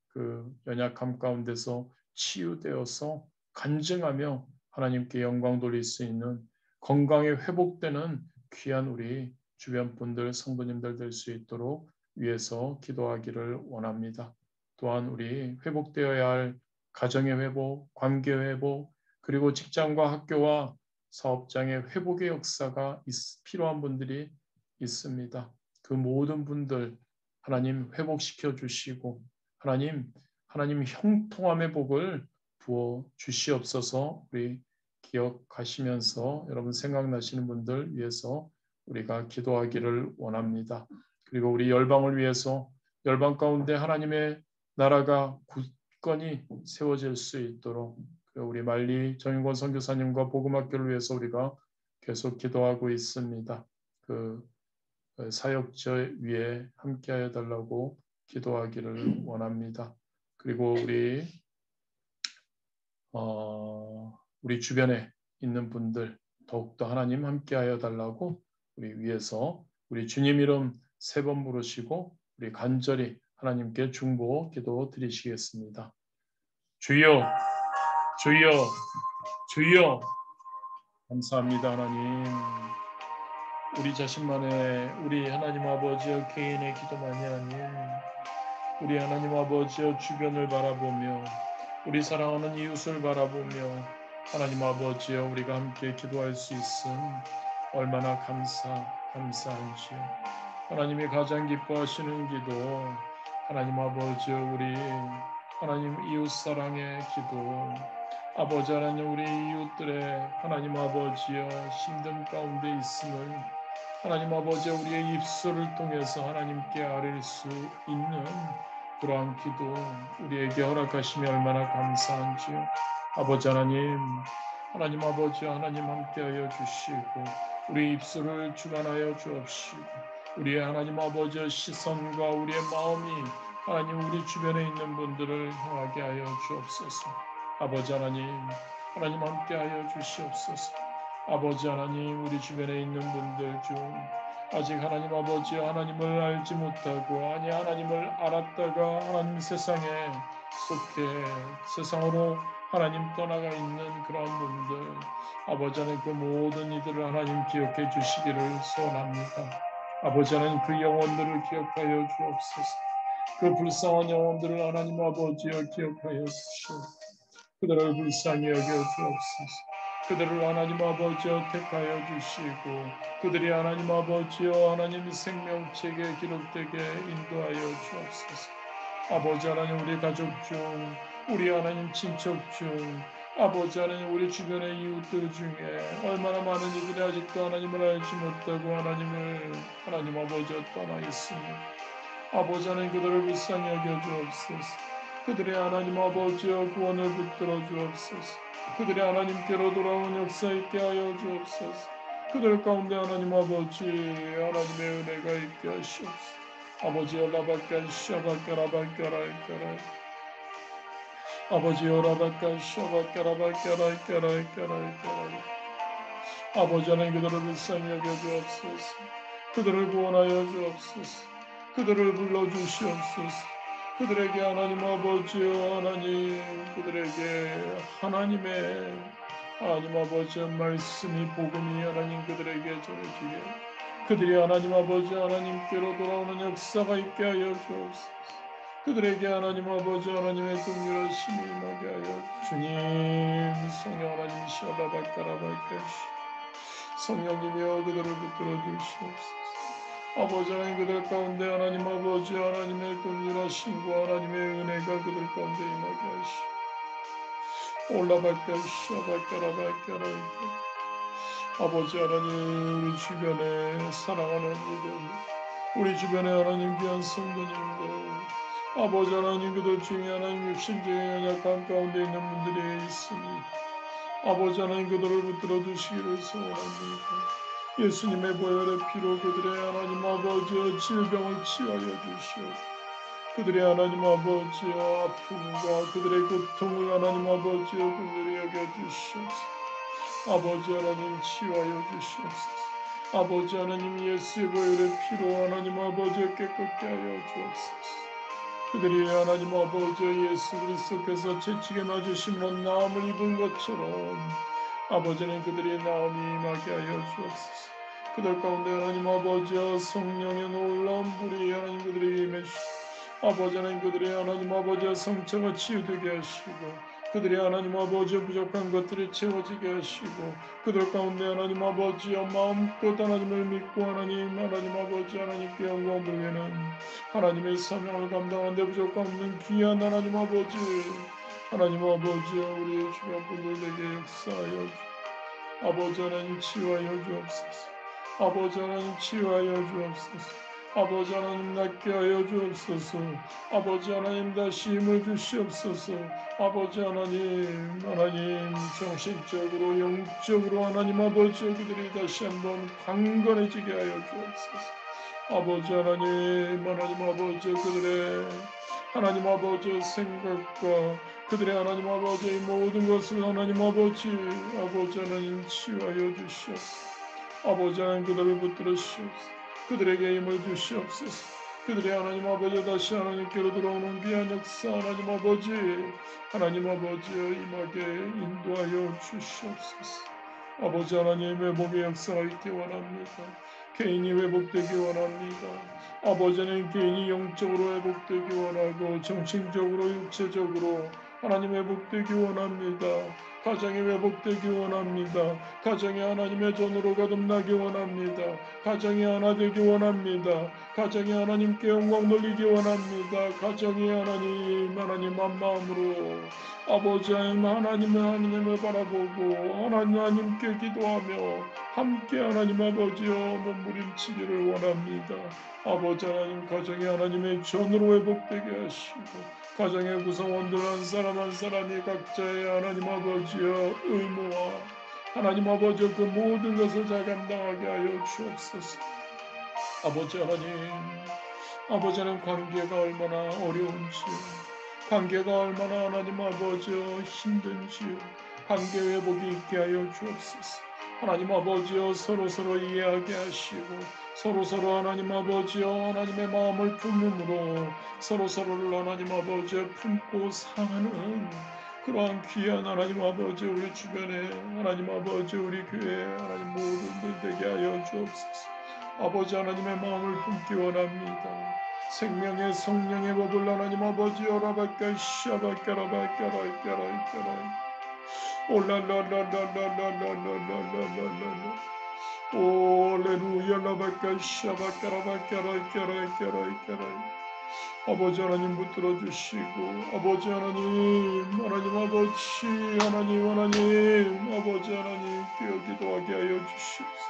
그 연약함 가운데서 치유되어서 간증하며 하나님께 영광 돌릴 수 있는 건강에 회복되는 귀한 우리 주변 분들, 성도님들 될 수 있도록 위해서 기도하기를 원합니다. 또한 우리 회복되어야 할 가정의 회복, 관계 회복, 그리고 직장과 학교와 사업장의 회복의 역사가 필요한 분들이 있습니다. 그 모든 분들 하나님 회복시켜 주시고 하나님 형통함의 복을 부어 주시옵소서. 우리 기억하시면서 여러분 생각나시는 분들 위해서 우리가 기도하기를 원합니다. 그리고 우리 열방을 위해서 열방 가운데 하나님의 나라가 굳건히 세워질 수 있도록 우리 말리 정인권 선교사님과 복음학교를 위해서 우리가 계속 기도하고 있습니다. 그 사역저 위에 함께하여 달라고 기도하기를 원합니다. 그리고 우리 주변에 있는 분들 더욱더 하나님 함께하여 달라고 우리 위해서 우리 주님 이름 3번 부르시고 우리 간절히 하나님께 중보 기도 드리시겠습니다. 주여, 주여, 주여. 감사합니다. 하나님. 우리 자신만의 우리 하나님 아버지여 개인의 기도만이 아닌 우리 하나님 아버지여 주변을 바라보며 우리 사랑하는 이웃을 바라보며 하나님 아버지여 우리가 함께 기도할 수 있음 얼마나 감사한지요. 하나님이 가장 기뻐하시는 기도 하나님 아버지여 우리 하나님 이웃 사랑의 기도 아버지 하나님 우리 이웃들의 하나님 아버지여 힘든 가운데 있음을 하나님 아버지 우리의 입술을 통해서 하나님께 아뢰일 수 있는 그러한 기도 우리에게 허락하시며 얼마나 감사한지요. 아버지 하나님 아버지 하나님 함께하여 주시고 우리 입술을 주관하여 주옵시고 우리의 하나님 아버지의 시선과 우리의 마음이 하나님 우리 주변에 있는 분들을 향하게 하여 주옵소서. 아버지 하나님 함께하여 주시옵소서. 아버지 하나님 우리 주변에 있는 분들 중 아직 하나님 아버지 하나님을 알지 못하고 아니 하나님을 알았다가 하나님 세상에 속해 세상으로 하나님 떠나가 있는 그런 분들 아버지 하나님 그 모든 이들을 하나님 기억해 주시기를 소원합니다. 아버지 하나님 그 영혼들을 기억하여 주옵소서. 그 불쌍한 영혼들을 하나님 아버지여 기억하여 주시옵소서. 그들을 불쌍히 여겨 주옵소서. 그들을 하나님 아버지여 택하여 주시고 그들이 하나님 아버지여 하나님 생명책에 기록되게 인도하여 주옵소서. 아버지 하나님 우리 가족 중 우리 하나님 친척 중 아버지 하나님 우리 주변의 이웃들 중에 얼마나 많은 이들이 아직도 하나님을 알지 못하고 하나님 아버지여 떠나 있습니다. 아버지 하나님 그들을 불쌍히 여겨 주옵소서. 그들의 하나님 아버지여 구원을 붙들어 주옵소서. 그들의 하나님께로 돌아온 역사 있게 하여 주옵소서. 그들 가운데 하나님 아버지 하나님의 은혜가 있게 하시옵소서. 아버지여 라바까 샤바까라바까라이까라 아버지여 라바까 샤바까라바까라이까라이까라이까라 아버지 하나님 그들을 불쌍히 여겨 주옵소서. 그들을 구원하여 주옵소서. 그들을 불러주시옵소서. 그들에게 하나님 아버지여 하나님 그들에게 하나님의 하나님 아버지의 말씀이 복음이 하나님 그들에게 전해지게 그들이 하나님 아버지 하나님께로 돌아오는 역사가 있게 하여 주옵소서. 그들에게 하나님 아버지 하나님의 긍휼하심이 임하게 하여 주님 성령 하나님 시아바바까라바까시 성령님이여 그들을 붙들어 주시옵소서. 아버지 하나님 그들 가운데 하나님 아버지 하나님의 긍휼하심과 하나님의 은혜가 그들 가운데 임하게 하시고 올라발까 샤발까라발까라. 아버지 하나님, 우리 주변에 사랑하는 이들, 우리 주변에 하나님 귀한 성도님들, 아버지 하나님, 그들 중에 하나님 육신적인 약한 가운데 있는 분들이 있으니 아버지 하나님, 그들을 붙들어 주시기를 소원합니다. 예수님의 보혈의 피로 그들의 하나님 아버지의 질병을 치유하여 주시옵소서. 그들의 하나님 아버지의 아픔과 그들의 고통을 하나님 아버지의 그들이 여겨주시옵소서. 아버지 하나님 치유하여 주시옵소서. 아버지 하나님, 예수의 보혈의 피로 하나님 아버지의 깨끗게 하여 주옵소서. 그들이 하나님 아버지 예수 그리스도께서 채찍에 맞으심으로 나음을 입은 것처럼 아버지는 그들이 나음이 임하게 하여 주옵소서. 그들 가운데 하나님 아버지와 성령의 놀라운 불이 하나님 그들에게 임하시고 아버지 하나님, 그들의 하나님 아버지의 성체가 치유되게 하시고 그들의 하나님 아버지의 부족한 것들이 채워지게 하시고 그들 가운데 하나님 아버지여 마음껏 하나님을 믿고 하나님 아버지 하나님께 영광 돌리는 하나님의 사명을 감당하는 데 부족함 없는 귀한 하나님 아버지, 하나님 아버지여 우리 주변 분들에게 역사하여 아버지 하나님 치유하여 주옵소서. 아버지 하나님 치유하여 주옵소서. 아버지 하나님 낫게 하여 주옵소서. 아버지 하나님 다시 힘을 주시옵소서. 아버지 하나님 정신적으로 영적으로 하나님 아버지 그들이 다시 한번 강건해지게 하여 주옵소서. 아버지 하나님 아버지 그들의 하나님 아버지의 생각과 그들의 하나님 아버지의 모든 것을 하나님 아버지 하나님 치유하여 주시옵소서. 아버지 하나님 그들을 붙들어 주시옵소서. 그들에게 힘을 주시옵소서. 그들의 하나님 아버지 다시 하나님께로 들어오는 귀한 역사 하나님 아버지의 임하게 인도하여 주시옵소서. 아버지 하나님 회복의 역사가 있기 원합니다. 개인이 회복되기 원합니다. 아버지는 개인이 영적으로 회복되기 원하고 정신적으로 육체적으로 하나님 회복되기 원합니다. 가정이 회복되기 원합니다. 가정이 하나님의 전으로 거듭나기 원합니다. 가정이 하나 되기 원합니다. 가정이 하나님께 영광 돌리기 원합니다. 가정이 하나님 한 마음으로 아버지 하나님을 바라보고 하나님께 기도하며 함께 하나님 아버지여 몸부림치기를 원합니다. 아버지 하나님 가정이 하나님의 전으로 회복되게 하시고 가정의 구성원들 한 사람이 각자의 하나님 아버지여 의무와 하나님 아버지여 그 모든 것을 잘 감당하게 하여 주옵소서. 아버지 하나님 관계가 얼마나 어려운지요. 관계가 얼마나 하나님 아버지여 힘든지요. 관계 회복이 있게 하여 주옵소서. 하나님 아버지여 서로 이해하게 하시고 서로 하나님 아버지여 하나님의 마음을 품음으로 서로를 하나님 아버지여 품고 사는 그러한 귀한 하나님 아버지 우리 주변에 하나님 아버지 우리 교회 하나님 모든 들 되게 하여 주옵소서. 아버지 하나님의 마음을 품기 원합니다. 생명의 성령의 법을 하나님 아버지 여라발까 샤발까라발까라이까라이까라이 올랄랄랄랄랄랄랄랄랄랄랄 올레루야 라발까 샤발까라발까라이까라이까라이까라이 아버지 하나님 붙들어 주시고 아버지 하나님 아버지 하나님 깨어 기도하게 하여 주시옵소서.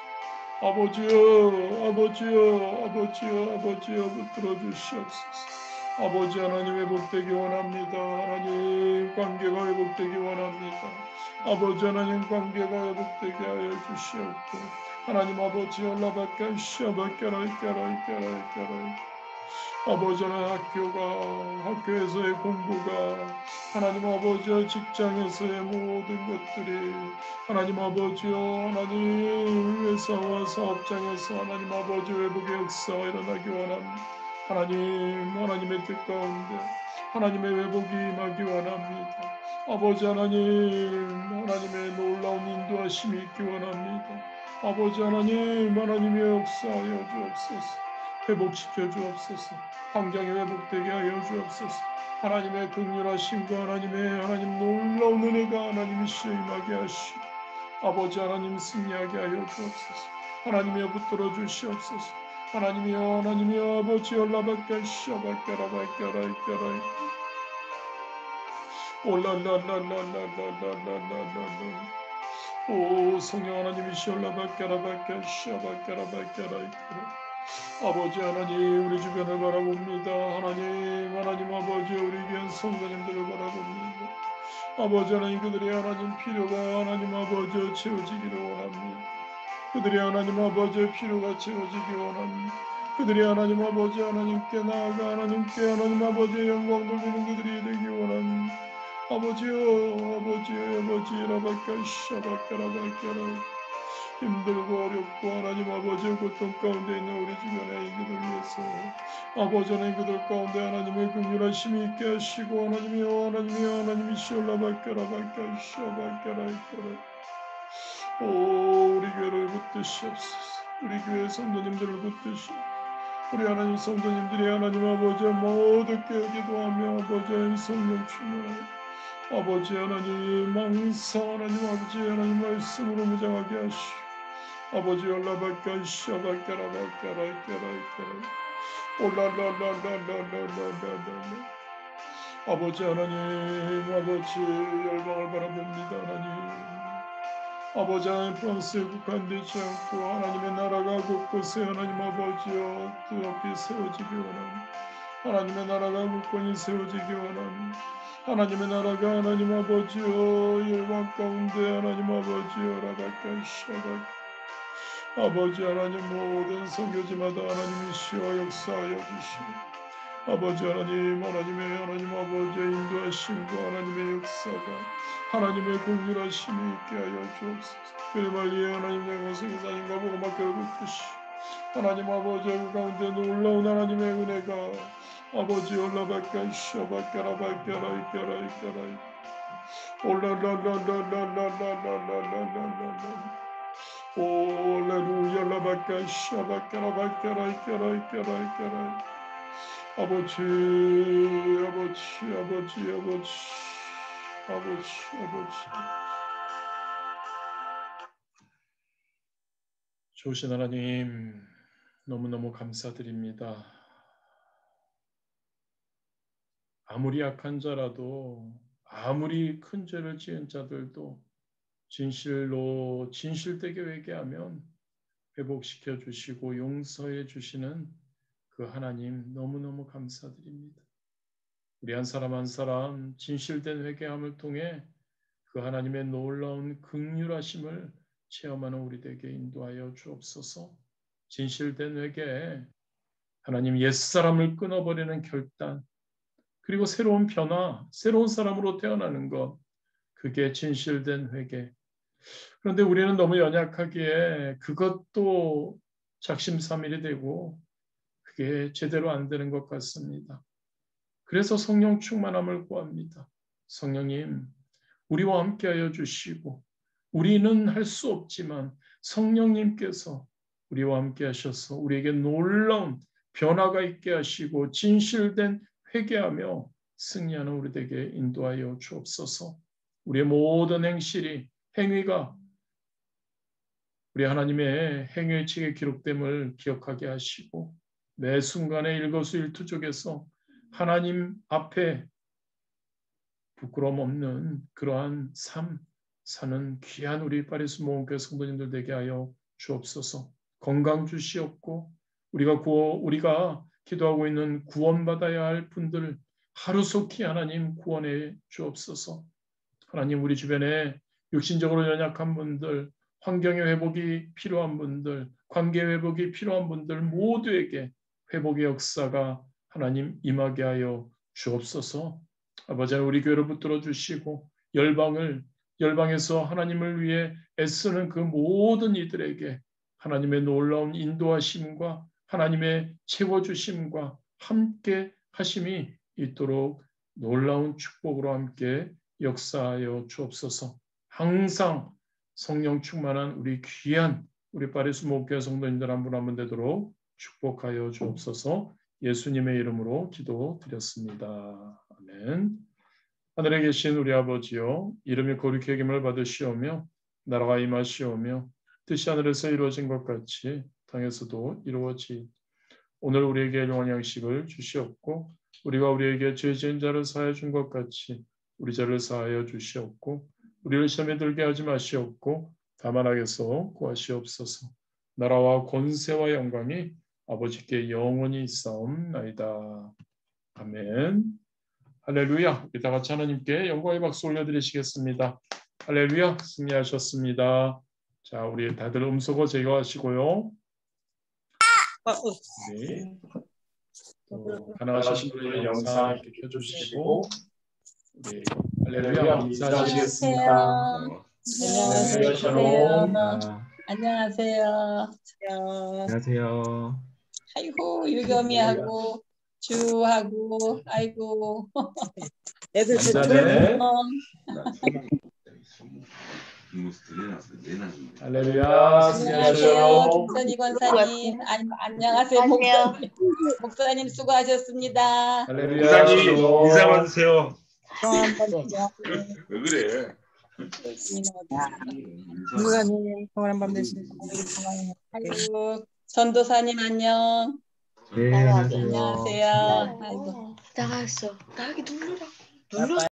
아버지여 붙들어 주시옵소서. 아버지 하나님 회복되기 원합니다. 하나님 관계가 회복되기 원합니다. 아버지 하나님 관계가 회복되게 하여 주시옵고 하나님 아버지 올라발까 샤발까라이까라이까라이까라이 아버지 하나님 학교에서의 공부가 하나님 아버지의 직장에서의 모든 것들이 하나님 아버지여 하나님 회사와 사업장에서 하나님 아버지 회복의 역사가 일어나기 원합니다. 하나님의 뜻 가운데 하나님의 회복이 임하기 원합니다. 아버지 하나님의 놀라운 인도하심이 있기 원합니다. 아버지 하나님의 역사하여 주옵소서. 회복시켜 주옵소서. 환경이 회복되게 하여 주옵소서. 하나님의 긍휼하심과 하나님 놀라운 은혜가 하나님이 시임하게 하시고 아버지 하나님 승리하게 하여 주옵소서. 하나님이여 붙들어 주시옵소서. 하나님이여 아버지 올라발까 샤발까라발까라이까라이 올랄랄랄랄랄랄랄랄랄랄. 오 성령 하나님이시여 라바까라바까 샤바까라바까라이까라. 아버지 하나님 우리 주변을 바라봅니다. 하나님 아버지 우리 귀한 성도님들을 바라봅니다. 아버지 하나님 그들의 하나님 필요가 하나님 아버지 채워지기를 원합니다. 그들의 하나님 아버지의 필요가 채워지기 원합니다. 그들이 하나님 아버지 하나님께 나아가 하나님께 하나님 아버지의 영광 돌리는 그들이 되기 원합니다. 아버지여 라바까 샤바까라바까라. 힘들고 어렵고 하나님 아버지의 고통 가운데 있는 우리 주변의 이들을 위해서 아버지 하나님 그들 가운데 하나님의 긍휼하심이 있게 하시고 하나님이 시올라바까라바까 샤바까라이까라. 오 우리 교회를 붙드시옵소서. 우리 교회 성도님들을 붙드시옵소서. 우리 하나님 성도님들이 하나님 아버지의 모두 깨기도하며 아버지 하나님 성령 충만하여 아버지 하나님 항상 하나님 아버지 하나님 말씀으로 무장하게 하시오. 아버지 올라바까 샤바까라바까라이까라이까라. 올라라라라라라라라라. 아버지 하나님 아버지 열방을 바라봅니다. 하나님 아버지 하나님 프랑스에 국한되지 않고 하나님의 나라가 곳곳에 하나님 아버지여 뜨겁게 세워지기 원합니다. 하나님의 나라가 굳건히 세워지기 원합니다. 하나님의 나라가 하나님 아버지여 열방 가운데 하나님 아버지여 라바까 샤바. 아버지 하나님 모든 선교지마다 하나님이시여 역사하여 주시고 아버지 하나님 하나님 아버지의 인도하심과 하나님의 역사가 하나님의 공률하심이 있게 하여 주옵소서. 그리 말리에 하나님 내 것을 사인과 보고막교를 붙으시오. 하나님 아버지 그 가운데 놀라운 하나님의 은혜가 아버지 올라바까 샤바까라바까라이까라이까라이 올라라라라라라라라라라라라. 올레루야 라바까 샤바까라바까라이까라이까라이까라이. 아버지 좋으신 하나님 너무너무 감사드립니다. 아무리 약한 자라도 아무리 큰 죄를 지은 자들도 진실로 진실되게 회개하면 회복시켜 주시고 용서해 주시는 그 하나님 너무너무 감사드립니다. 우리 한 사람 한 사람 진실된 회개함을 통해 그 하나님의 놀라운 긍휼하심을 체험하는 우리 되게 인도하여 주옵소서. 진실된 회개에 하나님 옛사람을 끊어버리는 결단 그리고 새로운 변화, 새로운 사람으로 태어나는 것 그게 진실된 회개. 그런데 우리는 너무 연약하기에 그것도 작심삼일이 되고 그게 제대로 안 되는 것 같습니다. 그래서 성령 충만함을 구합니다. 성령님, 우리와 함께하여 주시고 우리는 할 수 없지만 성령님께서 우리와 함께 하셔서 우리에게 놀라운 변화가 있게 하시고 진실된 회개하며 승리하는 우리에게 인도하여 주옵소서. 우리의 모든 행위가 우리 하나님의 행위의 책에 기록됨을 기억하게 하시고 매 순간의 일거수일투족에서 하나님 앞에 부끄러움 없는 그러한 삶 사는 귀한 우리 파리스 모험교회 성도님들 되게 하여 주옵소서. 건강 주시옵고 우리가 기도하고 있는 구원받아야 할 분들 하루속히 하나님 구원해 주옵소서. 하나님 우리 주변에 육신적으로 연약한 분들 환경의 회복이 필요한 분들 관계 회복이 필요한 분들 모두에게 회복의 역사가 하나님 임하게 하여 주옵소서. 아버지 우리 교회를 붙들어 주시고 열방에서 하나님을 위해 애쓰는 그 모든 이들에게 하나님의 놀라운 인도하심과 하나님의 채워주심과 함께 하심이 있도록 놀라운 축복으로 함께 역사하여 주옵소서. 항상 성령 충만한 우리 귀한 우리 파리스 목교회 성도님들 한 분 한 분 되도록 축복하여 주옵소서. 예수님의 이름으로 기도드렸습니다. 아멘. 하늘에 계신 우리 아버지여 이름이 거룩히 여김을 받으시오며 나라가 임하시오며 뜻이 하늘에서 이루어진 것 같이 땅에서도 이루어지 오늘 우리에게 일용할 양식을 주시옵고 우리가 우리에게 죄 지은 자를 사하여 준 것 같이 우리 죄를 사하여 주시옵고 우리를 시험에 들게 하지 마시옵고 다만 악에서 구하시옵소서. 나라와 권세와 영광이 아버지께 영원히 있사옵나이다. 아멘. 할렐루야. 우리 다 같이 하나님께 영광의 박수 올려드리시겠습니다. 할렐루야. 승리하셨습니다. 자, 우리 다들 음소거 제거하시고요. 네. 가능하신 분은 영상 이렇게 켜주시고, 네. 할렐루야. 인사하시겠습니다. 안녕하세요. 샬롬. 안녕하세요. 안녕하세요. 아이고 유겸이하고 주하고 아이고 애들 안전해. 할렐루야. 안녕하세요. 승리하셔요. 김선희 권사님 안녕하세요. 목사님 수고하셨습니다. 할렐루야. 목사님 샬롬. 인사 받으세요. 왜 그래? 목사님 평안한 밤 되시고 아이고 전도사님 안녕. 네, 안녕하세요. 안녕하세요. 아이고 나갔어. 나가기 눌러라.